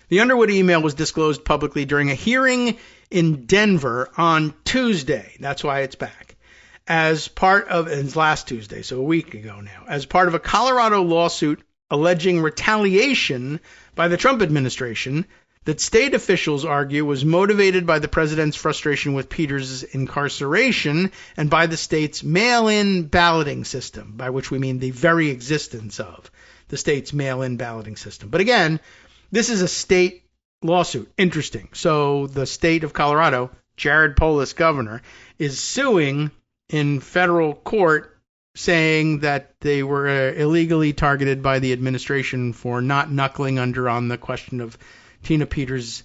The Underwood email was disclosed publicly during a hearing in Denver on Tuesday. That's why it's back. It's last Tuesday, so a week ago now, as part of a Colorado lawsuit alleging retaliation by the Trump administration that state officials argue was motivated by the president's frustration with Peters' incarceration and by the state's mail-in balloting system, by which we mean the very existence of the state's mail-in balloting system. But again, this is a state lawsuit. Interesting. So the state of Colorado, Jared Polis, governor, is suing in federal court saying that they were illegally targeted by the administration for not knuckling under on the question of Tina Peters'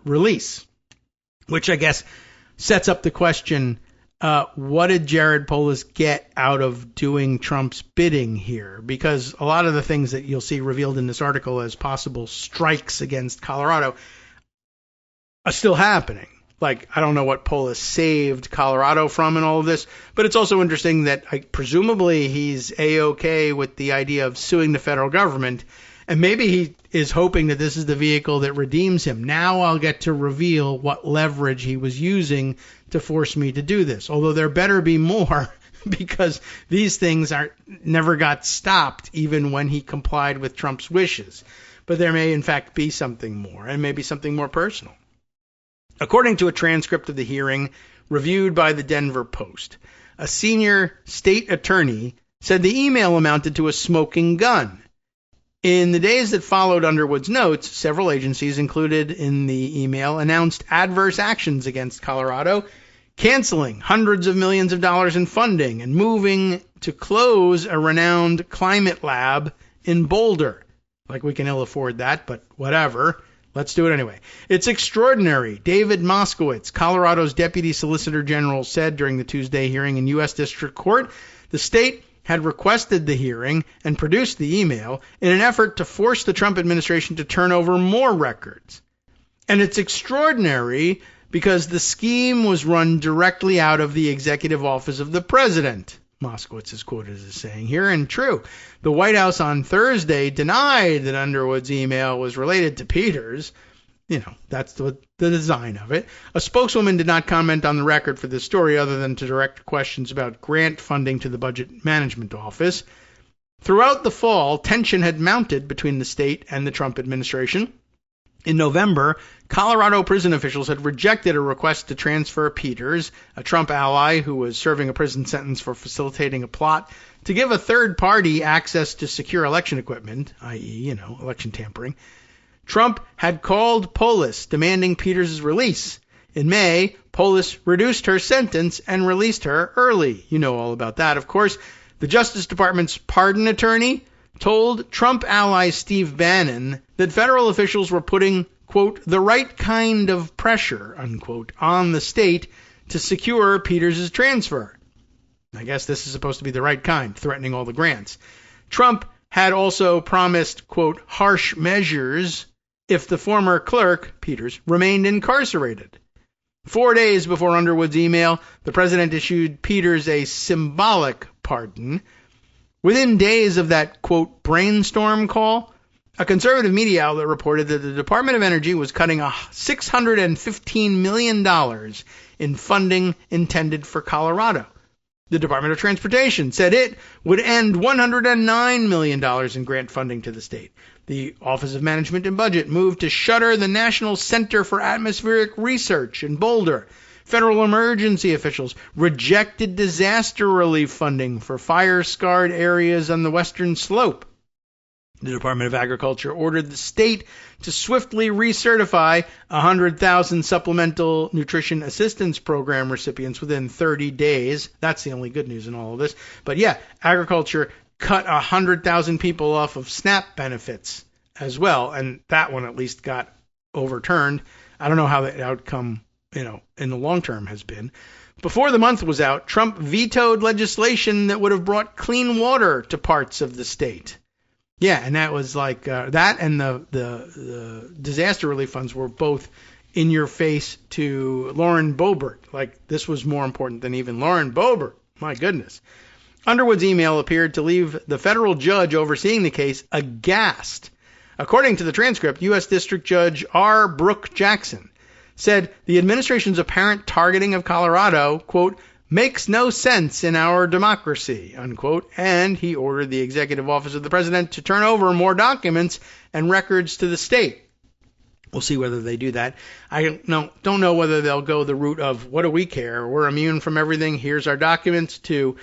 release, which I guess sets up the question, what did Jared Polis get out of doing Trump's bidding here? Because a lot of the things that you'll see revealed in this article as possible strikes against Colorado are still happening. Like, I don't know what Polis saved Colorado from in all of this, but it's also interesting that presumably he's A-OK with the idea of suing the federal government, and maybe he is hoping that this is the vehicle that redeems him. Now I'll get to reveal what leverage he was using to force me to do this, although there better be more because these things never got stopped even when he complied with Trump's wishes. But there may in fact be something more, and maybe something more personal. According to a transcript of the hearing reviewed by the Denver Post, a senior state attorney said the email amounted to a smoking gun. In the days that followed Underwood's notes, several agencies included in the email announced adverse actions against Colorado, canceling hundreds of millions of dollars in funding and moving to close a renowned climate lab in Boulder. Like we can ill afford that, but whatever. Let's do it anyway. It's extraordinary, David Moskowitz, Colorado's Deputy Solicitor General, said during the Tuesday hearing in U.S. District Court. The state had requested the hearing and produced the email in an effort to force the Trump administration to turn over more records. And it's extraordinary because the scheme was run directly out of the executive office of the president, Moskowitz is quoted as saying here, and true. The White House on Thursday denied that Underwood's email was related to Peters. That's the design of it. A spokeswoman did not comment on the record for this story other than to direct questions about grant funding to the Budget Management Office. Throughout the fall, tension had mounted between the state and the Trump administration. In November, Colorado prison officials had rejected a request to transfer Peters, a Trump ally who was serving a prison sentence for facilitating a plot to give a third party access to secure election equipment, i.e., election tampering. Trump had called Polis demanding Peters' release. In May, Polis reduced her sentence and released her early. You know all about that, of course. The Justice Department's pardon attorney told Trump ally Steve Bannon that federal officials were putting, quote, the right kind of pressure, unquote, on the state to secure Peters' transfer. I guess this is supposed to be the right kind, threatening all the grants. Trump had also promised, quote, harsh measures if the former clerk, Peters, remained incarcerated. 4 days before Underwood's email, the president issued Peters a symbolic pardon. Within days of that, quote, brainstorm call, A conservative media outlet reported that the Department of Energy was cutting $615 million in funding intended for Colorado. The Department of Transportation said it would end $109 million in grant funding to the state. The Office of Management and Budget moved to shutter the National Center for Atmospheric Research in Boulder. Federal emergency officials rejected disaster relief funding for fire-scarred areas on the western slope. The Department of Agriculture ordered the state to swiftly recertify 100,000 Supplemental Nutrition Assistance Program recipients within 30 days. That's the only good news in all of this. But yeah, agriculture cut 100,000 people off of SNAP benefits as well, and that one at least got overturned. I don't know how the outcome, in the long term has been. Before the month was out, Trump vetoed legislation that would have brought clean water to parts of the state. Yeah, and that was like that, and the disaster relief funds were both in your face to Lauren Boebert. Like, this was more important than even Lauren Boebert. My goodness. Underwood's email appeared to leave the federal judge overseeing the case aghast. According to the transcript, U.S. District Judge R. Brooke Jackson said the administration's apparent targeting of Colorado, quote, makes no sense in our democracy, unquote, and he ordered the executive office of the president to turn over more documents and records to the state. We'll see whether they do that. I don't know whether they'll go the route of, what do we care? We're immune from everything. Here's our documents, to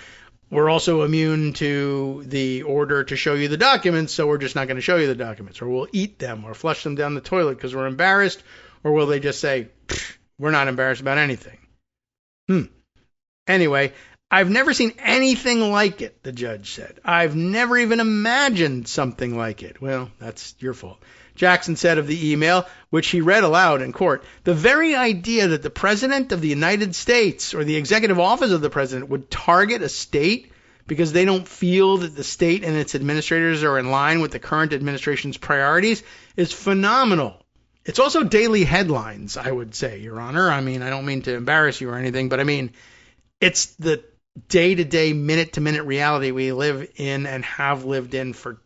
we're also immune to the order to show you the documents, so we're just not going to show you the documents, or we'll eat them or flush them down the toilet because we're embarrassed, or will they just say, we're not embarrassed about anything? Anyway, I've never seen anything like it, the judge said. I've never even imagined something like it. Well, that's your fault. Jackson said of the email, which he read aloud in court, the very idea that the President of the United States or the executive office of the President would target a state because they don't feel that the state and its administrators are in line with the current administration's priorities is phenomenal. It's also daily headlines, I would say, Your Honor. I mean, I don't mean to embarrass you or anything, but I mean, it's the day-to-day, minute-to-minute reality we live in and have lived in for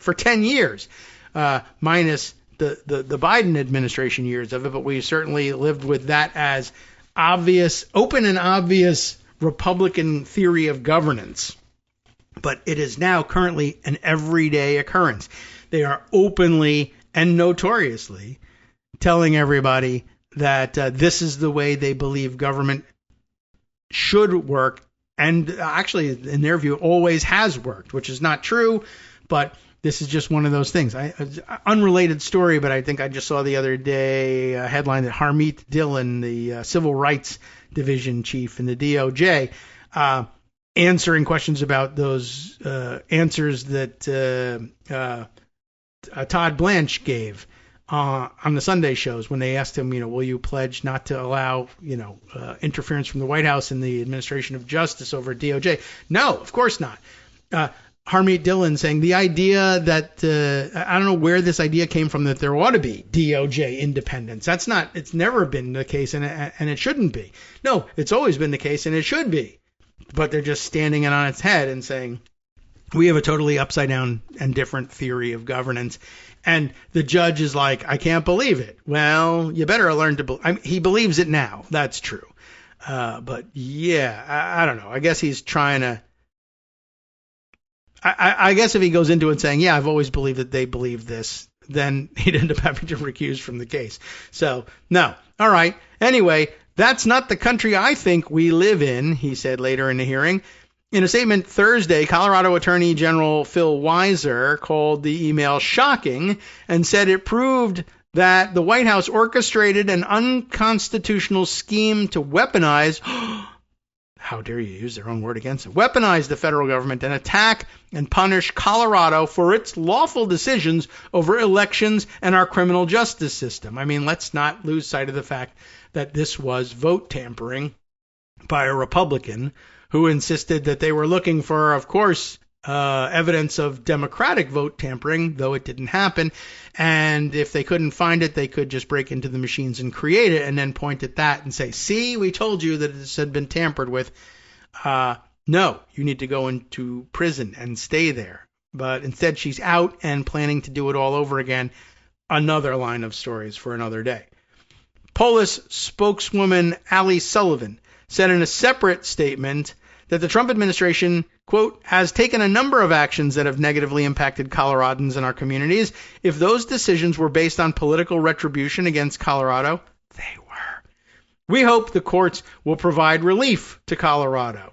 10 years, minus the Biden administration years of it, but we certainly lived with that as open and obvious Republican theory of governance. But it is now currently an everyday occurrence. They are openly and notoriously telling everybody that this is the way they believe government should work, and actually, in their view, always has worked, which is not true, but this is just one of those things. Unrelated story, but I think I just saw the other day a headline that Harmeet Dillon, the Civil Rights Division chief in the DOJ, answering questions about those answers that Todd Blanche gave on the Sunday shows when they asked him, will you pledge not to allow, interference from the White House in the administration of justice over at DOJ? No, of course not. Harmeet Dillon saying the idea that, I don't know where this idea came from that there ought to be DOJ independence. It's never been the case, and it shouldn't be. No, it's always been the case, and it should be. But they're just standing it on its head and saying, we have a totally upside down and different theory of governance. And the judge is like, I can't believe it. Well, you better learn to believe. He believes it now. That's true. But yeah, I don't know. I guess he's trying to. I guess if he goes into it saying, yeah, I've always believed that they believe this, then he'd end up having to recuse from the case. So, no. All right. Anyway, that's not the country I think we live in, he said later in the hearing. In a statement Thursday, Colorado Attorney General Phil Weiser called the email shocking and said it proved that the White House orchestrated an unconstitutional scheme to weaponize, how dare you use their own word against it, weaponize the federal government and attack and punish Colorado for its lawful decisions over elections and our criminal justice system. I mean, let's not lose sight of the fact that this was vote tampering by a Republican who insisted that they were looking for, of course, evidence of Democratic vote tampering, though it didn't happen. And if they couldn't find it, they could just break into the machines and create it and then point at that and say, see, we told you that this had been tampered with. No, you need to go into prison and stay there. But instead, she's out and planning to do it all over again. Another line of stories for another day. Polis spokeswoman Ali Sullivan said in a separate statement that the Trump administration, quote, has taken a number of actions that have negatively impacted Coloradans and our communities. If those decisions were based on political retribution against Colorado, they were. We hope the courts will provide relief to Colorado.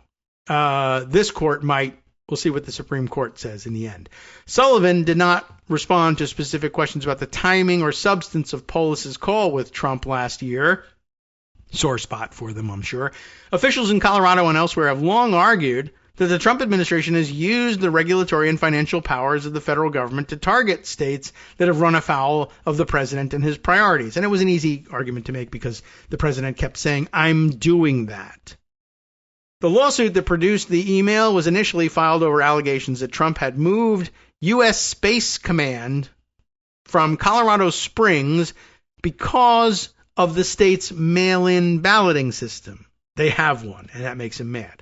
This court might. We'll see what the Supreme Court says in the end. Sullivan did not respond to specific questions about the timing or substance of Polis's call with Trump last year. Sore spot for them, I'm sure. Officials in Colorado and elsewhere have long argued that the Trump administration has used the regulatory and financial powers of the federal government to target states that have run afoul of the president and his priorities. And it was an easy argument to make because the president kept saying, I'm doing that. The lawsuit that produced the email was initially filed over allegations that Trump had moved U.S. Space Command from Colorado Springs because of the state's mail-in balloting system. They have one, and that makes him mad.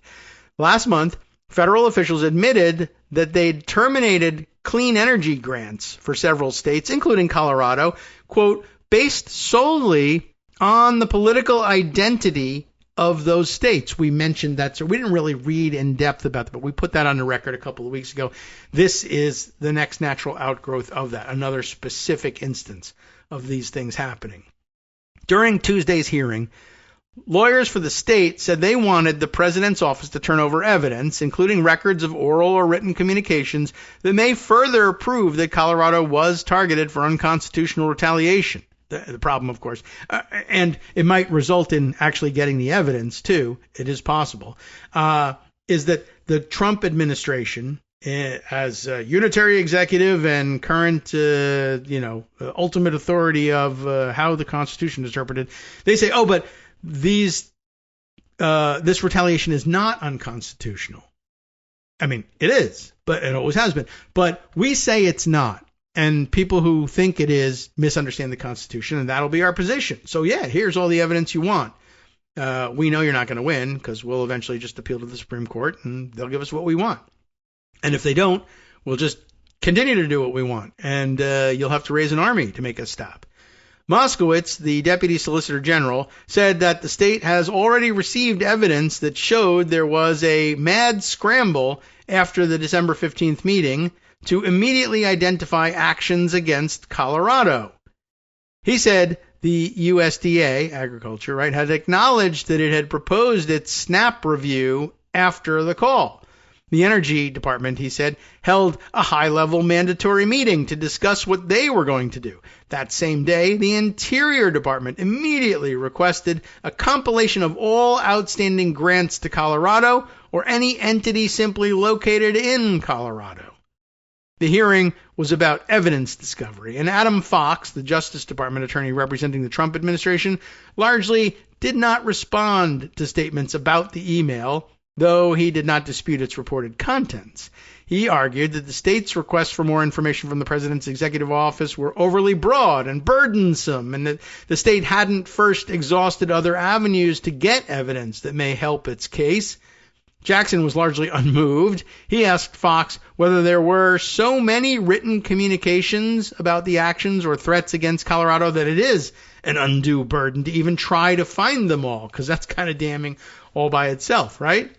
Last month, federal officials admitted that they'd terminated clean energy grants for several states, including Colorado, quote, based solely on the political identity of those states. We mentioned that, so we didn't really read in depth about that, but we put that on the record a couple of weeks ago. This is the next natural outgrowth of that, another specific instance of these things happening. During Tuesday's hearing, lawyers for the state said they wanted the president's office to turn over evidence, including records of oral or written communications that may further prove that Colorado was targeted for unconstitutional retaliation. The problem, of course, and it might result in actually getting the evidence, too, it is possible, is that the Trump administration, as unitary executive and current, ultimate authority of how the Constitution is interpreted, they say, oh, but this retaliation is not unconstitutional. I mean, it is, but it always has been. But we say it's not. And people who think it is misunderstand the Constitution, and that'll be our position. So, yeah, here's all the evidence you want. We know you're not going to win because we'll eventually just appeal to the Supreme Court, and they'll give us what we want. And if they don't, we'll just continue to do what we want, and you'll have to raise an army to make us stop. Moskowitz, the Deputy Solicitor General, said that the state has already received evidence that showed there was a mad scramble after the December 15th meeting to immediately identify actions against Colorado. He said the USDA, Agriculture, right, had acknowledged that it had proposed its SNAP review after the call. The Energy Department, he said, held a high-level mandatory meeting to discuss what they were going to do. That same day, the Interior Department immediately requested a compilation of all outstanding grants to Colorado or any entity simply located in Colorado. The hearing was about evidence discovery, and Adam Fox, the Justice Department attorney representing the Trump administration, largely did not respond to statements about the email, though he did not dispute its reported contents. He argued that the state's requests for more information from the president's executive office were overly broad and burdensome, and that the state hadn't first exhausted other avenues to get evidence that may help its case. Jackson was largely unmoved. He asked Fox whether there were so many written communications about the actions or threats against Colorado that it is an undue burden to even try to find them all, because that's kind of damning all by itself, right?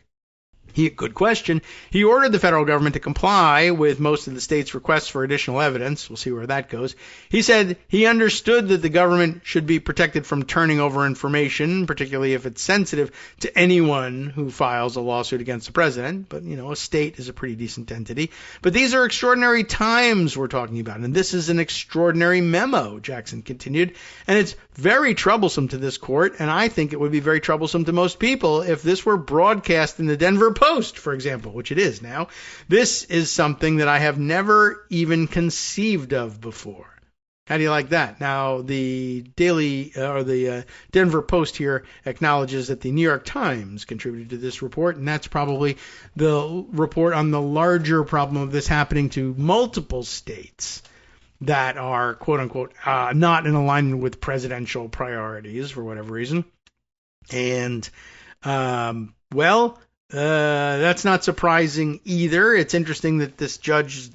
Good question. He ordered the federal government to comply with most of the state's requests for additional evidence. We'll see where that goes. He said he understood that the government should be protected from turning over information, particularly if it's sensitive to anyone who files a lawsuit against the president. But, a state is a pretty decent entity. But these are extraordinary times we're talking about, and this is an extraordinary memo, Jackson continued. And it's very troublesome to this court, and I think it would be very troublesome to most people if this were broadcast in the Denver Post, for example, which it is now. This is something that I have never even conceived of before. How do you like that? Now, the Denver Post here acknowledges that the New York Times contributed to this report, and that's probably the report on the larger problem of this happening to multiple states that are, quote-unquote, not in alignment with presidential priorities for whatever reason. And, That's not surprising either. It's interesting that this judge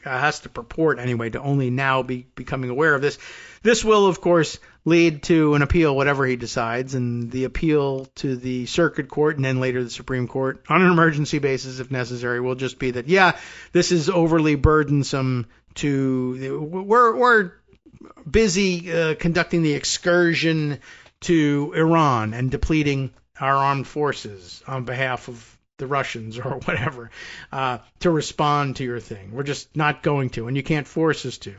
has to purport, anyway, to only now be becoming aware of this. This will, of course, lead to an appeal, whatever he decides, and the appeal to the circuit court and then later the Supreme Court on an emergency basis, if necessary, will just be that, yeah, this is overly burdensome we're busy conducting the excursion to Iran and depleting our armed forces on behalf of the Russians or whatever to respond to your thing. We're just not going to, and you can't force us to.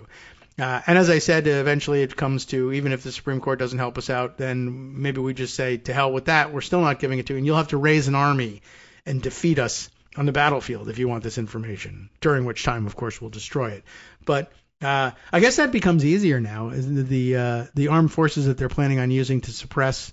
And as I said, eventually it comes to, even if the Supreme Court doesn't help us out, then maybe we just say, to hell with that. We're still not giving it to you, and you'll have to raise an army and defeat us on the battlefield if you want this information, during which time, of course, we'll destroy it. But I guess that becomes easier now. The armed forces that they're planning on using to suppress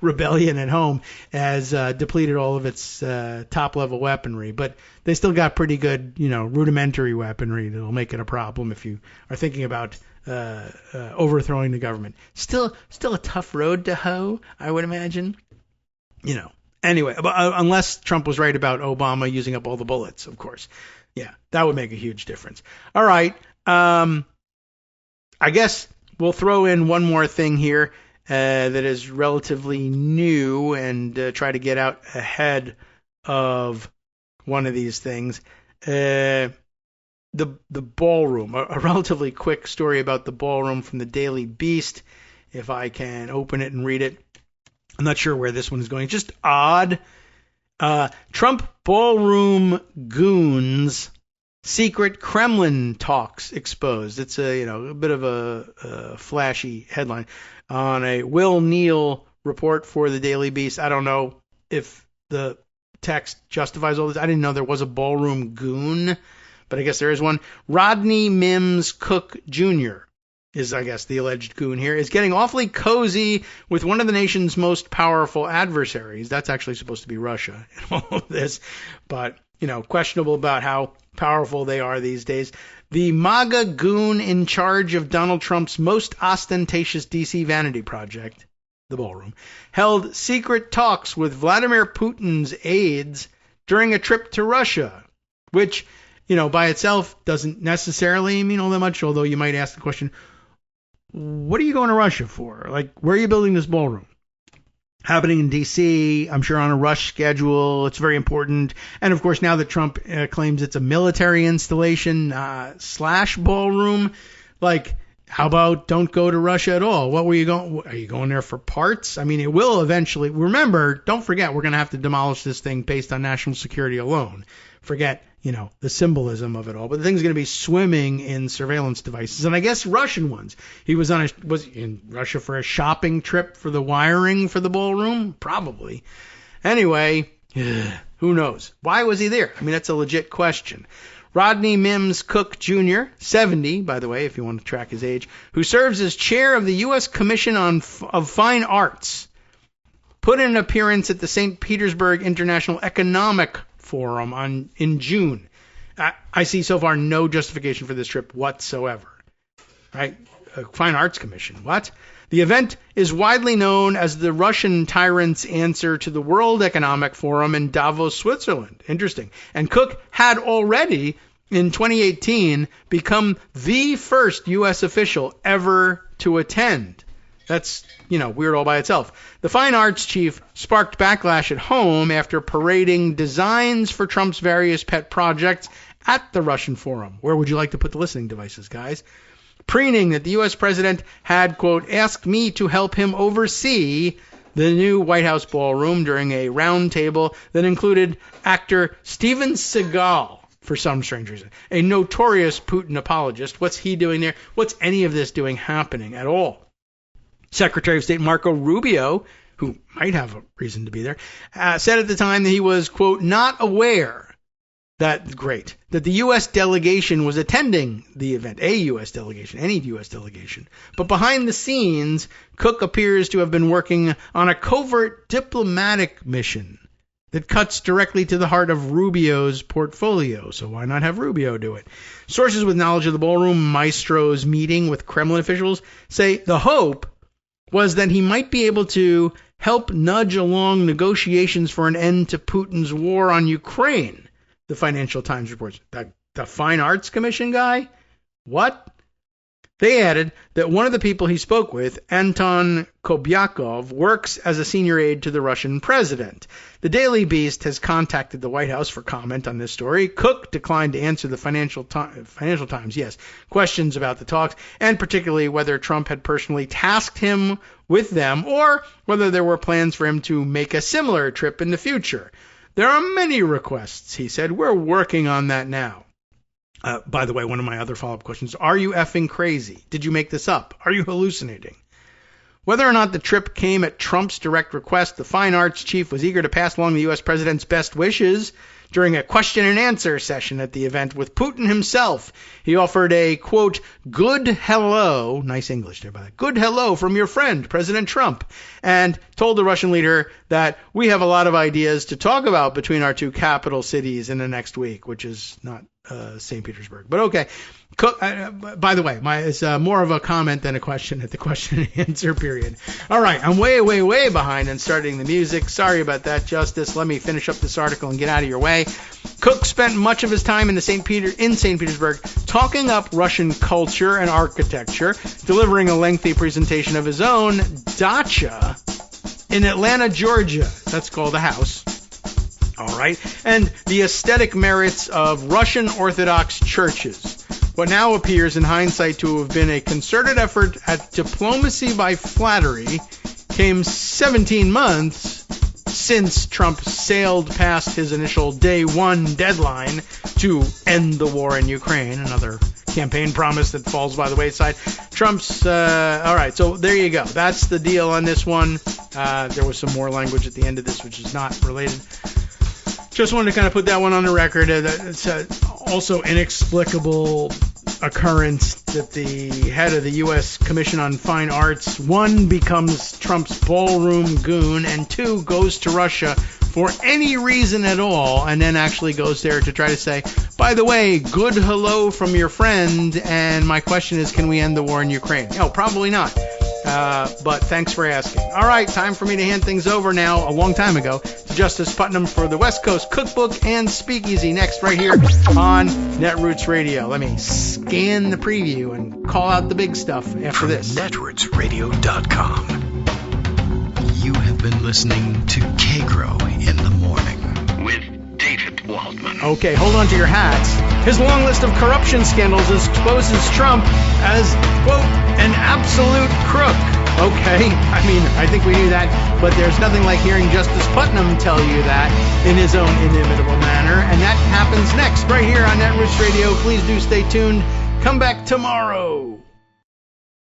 rebellion at home has depleted all of its top-level weaponry, but they still got pretty good, rudimentary weaponry that'll make it a problem if you are thinking about overthrowing the government. Still a tough road to hoe, I would imagine. Anyway, unless Trump was right about Obama using up all the bullets, of course. Yeah, that would make a huge difference. All right. I guess we'll throw in one more thing here that is relatively new and try to get out ahead of one of these things. The ballroom, a relatively quick story about the ballroom from the Daily Beast, if I can open it and read it. I'm not sure where this one is going. It's just odd. Trump ballroom goons, secret Kremlin talks exposed. It's a bit of a flashy headline on a Will Neal report for the Daily Beast. I don't know if the text justifies all this. I didn't know there was a ballroom goon, but I guess there is one. Rodney Mims Cook Jr. is, I guess, the alleged goon here, is getting awfully cozy with one of the nation's most powerful adversaries. That's actually supposed to be Russia in all of this, but, questionable about how powerful they are these days. The MAGA goon in charge of Donald Trump's most ostentatious D.C. vanity project, the ballroom, held secret talks with Vladimir Putin's aides during a trip to Russia, which, by itself doesn't necessarily mean all that much, although you might ask the question, what are you going to Russia for? Where are you building this ballroom? Happening in D.C., I'm sure on a rush schedule. It's very important. And, of course, now that Trump claims it's a military installation / ballroom, how about don't go to Russia at all? What were you going? Are you going there for parts? I mean, it will eventually. Remember, don't forget, we're going to have to demolish this thing based on national security alone. Forget, the symbolism of it all. But the thing's going to be swimming in surveillance devices, and I guess Russian ones. He was in Russia for a shopping trip for the wiring for the ballroom? Probably. Anyway, who knows? Why was he there? I mean, that's a legit question. Rodney Mims Cook Jr., 70, by the way, if you want to track his age, who serves as chair of the U.S. Commission of Fine Arts, put in an appearance at the St. Petersburg International Economic Forum in June. I see so far no justification for this trip whatsoever. Right? Fine Arts Commission. What? The event is widely known as the Russian tyrant's answer to the World Economic Forum in Davos, Switzerland. Interesting. And Cook had already, in 2018, become the first U.S. official ever to attend. That's, weird all by itself. The fine arts chief sparked backlash at home after parading designs for Trump's various pet projects at the Russian forum. Where would you like to put the listening devices, guys? Preening that the U.S. president had, quote, asked me to help him oversee the new White House ballroom during a roundtable that included actor Steven Seagal, for some strange reason, a notorious Putin apologist. What's he doing there? What's any of this happening at all? Secretary of State Marco Rubio, who might have a reason to be there, said at the time that he was, quote, not aware that the U.S. delegation was attending the event, a U.S. delegation, any U.S. delegation. But behind the scenes, Cook appears to have been working on a covert diplomatic mission that cuts directly to the heart of Rubio's portfolio. So why not have Rubio do it? Sources with knowledge of the ballroom maestro's meeting with Kremlin officials say the hope was that he might be able to help nudge along negotiations for an end to Putin's war on Ukraine, the Financial Times reports. The Fine Arts Commission guy? What? They added that one of the people he spoke with, Anton Kobyakov, works as a senior aide to the Russian president. The Daily Beast has contacted the White House for comment on this story. Cook declined to answer the Financial Times, questions about the talks, and particularly whether Trump had personally tasked him with them or whether there were plans for him to make a similar trip in the future. There are many requests, he said. We're working on that now. By the way, one of my other follow-up questions, are you effing crazy? Did you make this up? Are you hallucinating? Whether or not the trip came at Trump's direct request, the fine arts chief was eager to pass along the U.S. president's best wishes during a question and answer session at the event with Putin himself. He offered a, quote, good hello, nice English there by that, good hello from your friend, President Trump, and told the Russian leader that we have a lot of ideas to talk about between our two capital cities in the next week, which is not St. Petersburg. But okay. By the way, it's more of a comment than a question at the question and answer period. All right, I'm way behind in starting the music. Sorry about that, Justice. Let me finish up this article and get out of your way. Cook spent much of his time in St. Petersburg talking up Russian culture and architecture, delivering a lengthy presentation of his own dacha in Atlanta, Georgia. That's called a house. All right, and the aesthetic merits of Russian Orthodox churches. What now appears in hindsight to have been a concerted effort at diplomacy by flattery came 17 months since Trump sailed past his initial day one deadline to end the war in Ukraine, another campaign promise that falls by the wayside. Trump's, all right, so there you go. That's the deal on this one. There was some more language at the end of this, which is not related. Just wanted to kind of put that one on the record. It's also inexplicable occurrence that the head of the U.S. Commission on Fine Arts, one, becomes Trump's ballroom goon, and two, goes to Russia for any reason at all, and then actually goes there to try to say, by the way, good hello from your friend, and my question is, can we end the war in Ukraine? No, probably not. But thanks for asking. All right, time for me to hand things over now, a long time ago, to Justice Putnam for the West Coast Cookbook and Speakeasy, next right here on Netroots Radio. Let me scan the preview and call out the big stuff after this. Netrootsradio.com. You have been listening to Kagro in the Morning with David Waldman. Okay, hold on to your hats. His long list of corruption scandals exposes Trump as, quote, an absolute crook. Okay, I mean, I think we knew that, but there's nothing like hearing Justice Putnam tell you that in his own inimitable manner, and that happens next, right here on Netroots Radio. Please do stay tuned. Come back tomorrow.